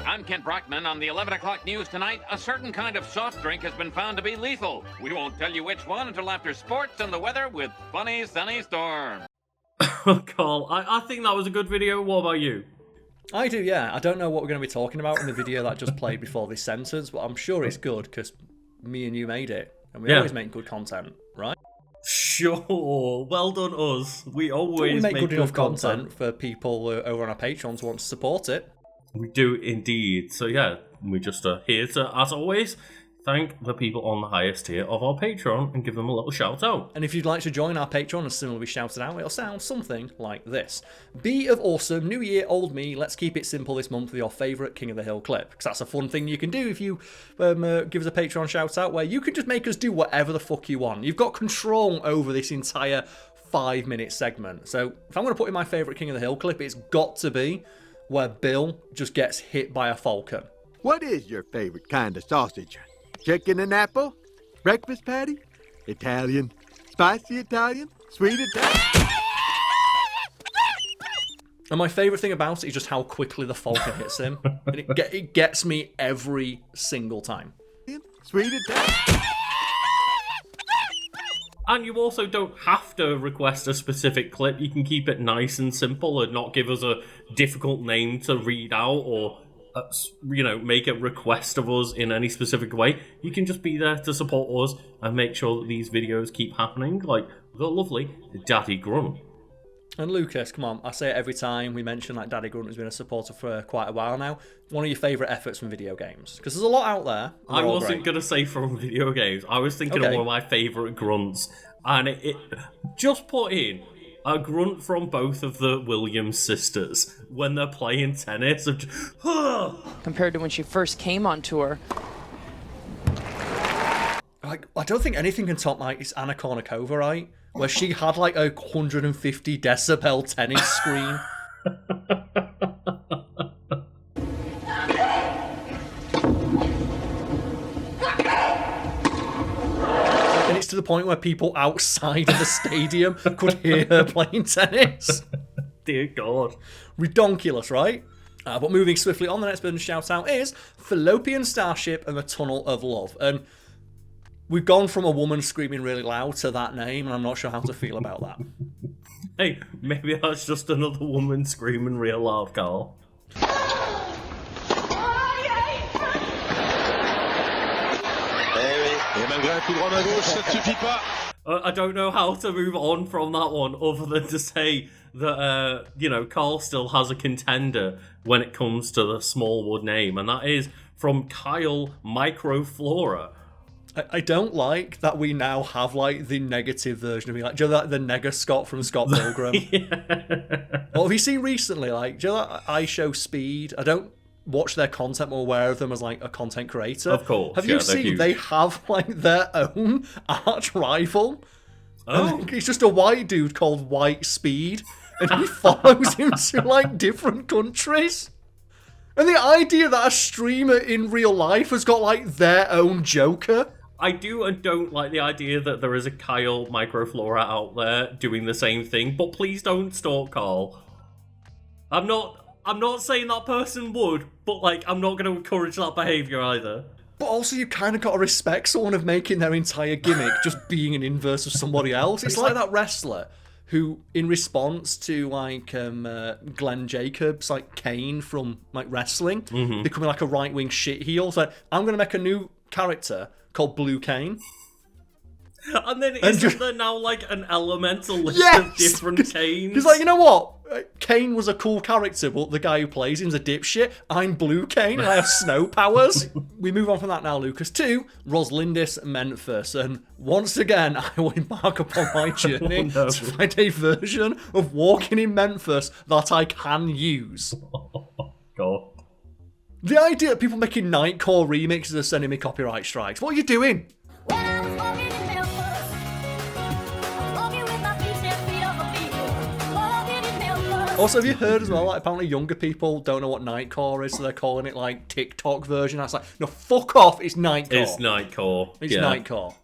I'm Kent Brockman. On the 11 o'clock news tonight, a certain kind of soft drink has been found to be lethal. We won't tell you which one until after sports and the weather with Funny Sunny Storm. Carl, I think that was a good video. What about you? I do, yeah. I don't know what we're going to be talking about in the video that just played before this sentence, but I'm sure it's good because me and you made it. And we always make good content, right? Sure. Well done, us. We always make good enough content for people over on our Patreon to want to support it. We do indeed. So yeah, we're just here to, as always, thank the people on the highest tier of our Patreon and give them a little shout out. And if you'd like to join our Patreon and similarly be shouted out, it'll sound something like this. Be of awesome, new year, old me, let's keep it simple this month with your favourite King of the Hill clip. Because that's a fun thing you can do if you give us a Patreon shout out, where you can just make us do whatever the fuck you want. You've got control over this entire 5-minute segment. So if I'm going to put in my favourite King of the Hill clip, it's got to be where Bill just gets hit by a falcon. What is your favorite kind of sausage? Chicken and apple? Breakfast patty? Italian? Spicy Italian? Sweet Italian? And my favourite thing about it is just how quickly the falcon hits him. And it gets me every single time. Sweet Italian? And you also don't have to request a specific clip. You can keep it nice and simple and not give us a difficult name to read out or make a request of us in any specific way. You can just be there to support us and make sure that these videos keep happening, like the lovely Daddy Grunt. And Lucas, come on, I say it every time we mention like Daddy Grunt has been a supporter for quite a while now. One of your favourite efforts from video games? Because there's a lot out there. I wasn't going to say from video games. I was thinking of one of my favourite grunts. And it just put in a grunt from both of the Williams sisters when they're playing tennis. Of just, compared to when she first came on tour. Like, I don't think anything can top like it's Anna Kournikova, right? Where she had like a 150 decibel tennis screen. And it's to the point where people outside of the stadium could hear her playing tennis. Dear God. Redonkulous, right? But moving swiftly on, the next bit of shout out is Fallopian Starship and the Tunnel of Love. And we've gone from a woman screaming really loud to that name, and I'm not sure how to feel about that. Hey, maybe that's just another woman screaming real loud, Karl. I don't know how to move on from that one other than to say that, Karl still has a contender when it comes to the Smallwood name, and that is from Kyle Microflora. I don't like that we now have like the negative version of me, like, do you know that the Nega Scott from Scott Pilgrim? Yeah. What have you seen recently? Like, do you know that I Show Speed? I don't watch their content, but I'm aware of them as like a content creator. Of course. Have you seen huge. they have like their own arch rival? Oh. And it's just a white dude called White Speed, and he follows him to like different countries. And the idea that a streamer in real life has got like their own Joker. I do and don't like the idea that there is a Kyle Microflora out there doing the same thing, but please don't stalk Karl. I'm not saying that person would, but like I'm not going to encourage that behaviour either. But also you kind of got to respect someone of making their entire gimmick just being an inverse of somebody else. It's like that wrestler who, in response to like Glenn Jacobs, like Kane from like wrestling, becoming like a right-wing shit heel. It's like, I'm going to make a new character called Blue Kane. And then isn't there now like an elemental list of different Kanes? He's like, you know what? Kane was a cool character, but the guy who plays him's a dipshit. I'm Blue Kane and I have snow powers. We move on from that now, Lucas, to Roslindis Memphis. And once again, I will embark upon my journey to find a version of walking in Memphis that I can use. Oh, God. The idea that people making Nightcore remixes are sending me copyright strikes. What are you doing? Also, have you heard as well, like, apparently younger people don't know what Nightcore is, so they're calling it, like, TikTok version. I was like, no, fuck off, it's Nightcore. It's Nightcore. It's Nightcore.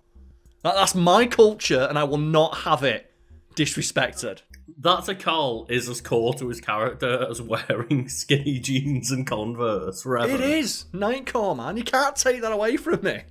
That's my culture, and I will not have it disrespected. That to Karl is as core to his character as wearing skinny jeans and Converse forever. It is Nightcore, man. You can't take that away from me.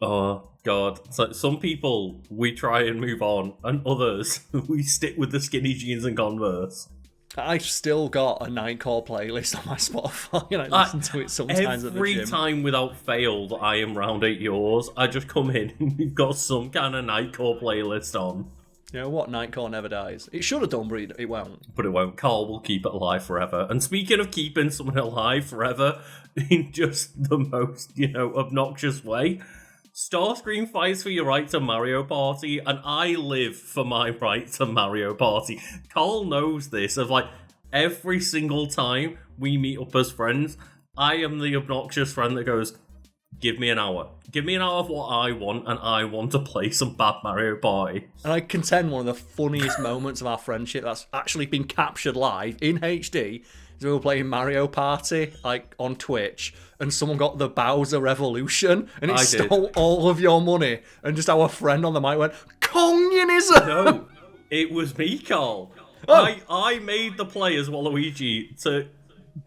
Oh, God. So some people, we try and move on, and others, we stick with the skinny jeans and Converse. I've still got a Nightcore playlist on my Spotify, and I listen to it sometimes at the gym. Every time without fail that I am round at yours, I just come in and we've got some kind of Nightcore playlist on. You know what? Nightcore never dies. It should have done, but it won't. But it won't. Karl will keep it alive forever. And speaking of keeping someone alive forever, in just the most, obnoxious way, Starscream fights for your right to Mario Party, and I live for my right to Mario Party. Karl knows this, of like, every single time we meet up as friends, I am the obnoxious friend that goes, give me an hour. Give me an hour of what I want, and I want to play some bad Mario Party. And I contend one of the funniest moments of our friendship that's actually been captured live in HD is we were playing Mario Party, like, on Twitch, and someone got the Bowser Revolution, and it stole all of your money, and just our friend on the mic went, Communism! No, it was me, Karl. Oh. I made the players, Waluigi, to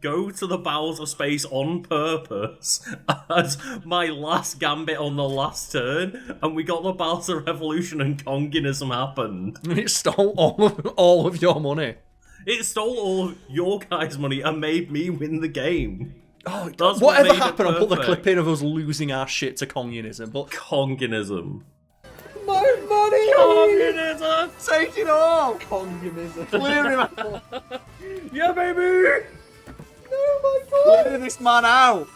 go to the Bowser space on purpose as my last gambit on the last turn, and we got the Bowser Revolution and Communism happened. And it stole all of your money. It stole all of your guys' money and made me win the game. Oh, That's whatever happened, I'll put the clip in of us losing our shit to communism. But Communism. my money! money! Communism! Take it all! Communism. Clear him out. Yeah, baby! Oh my god! Clear this man out.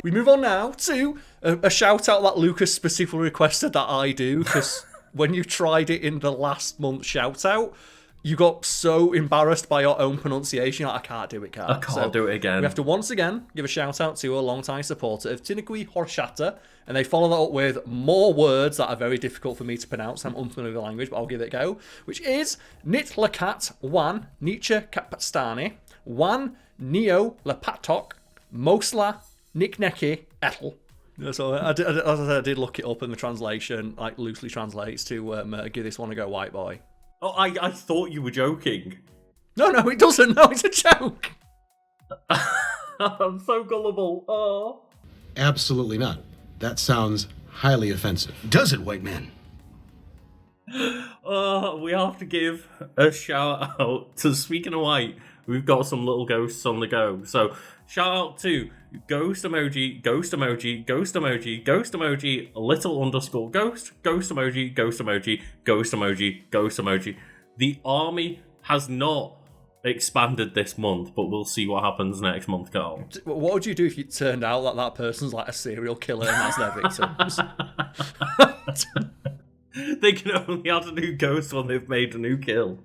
We move on now to a shout out that Lucas specifically requested that I do, because when you tried it in the last month's shout out, you got so embarrassed by your own pronunciation. You're like, I can't do it, Karl. I can't do it again. We have to once again give a shout out to a long-time supporter of Tinagui Horshata, and they follow that up with more words that are very difficult for me to pronounce. I'm unfamiliar with the language, but I'll give it a go. Which is Nitlakat 1 Nietzsche Kapastani 1 Neo Lepatok Mosla Nikneki Etel. So I did look it up, and the translation like loosely translates to give this one a go, white boy. Oh, I thought you were joking. No, it doesn't. No, it's a joke. I'm so gullible. Oh. Absolutely not. That sounds highly offensive. Does it, white man? We have to give a shout out to, speaking of white, we've got some little ghosts on the go. So shout out to ghost emoji, ghost emoji, ghost emoji, ghost emoji, little underscore ghost, ghost emoji, ghost emoji, ghost emoji, ghost emoji. The army has not expanded this month, but we'll see what happens next month, Karl. What would you do if it turned out that person like a serial killer and that's their victims? They can only add a new ghost when they've made a new kill.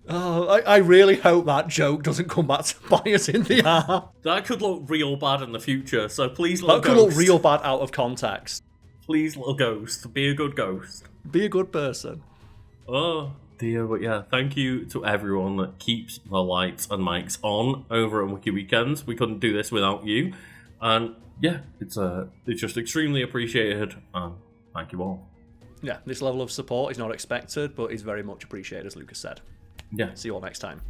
Oh, I really hope that joke doesn't come back to bite us in the arse. That could look real bad in the future, so please, That little could ghost. look real bad out of context. Please, little ghost, be a good ghost. Be a good person. Oh dear, but yeah, thank you to everyone that keeps the lights and mics on over at Wiki Weekends. We couldn't do this without you, and yeah, it's just extremely appreciated. And thank you all. Yeah, this level of support is not expected, but is very much appreciated, as Lucas said. Yeah. See you all next time.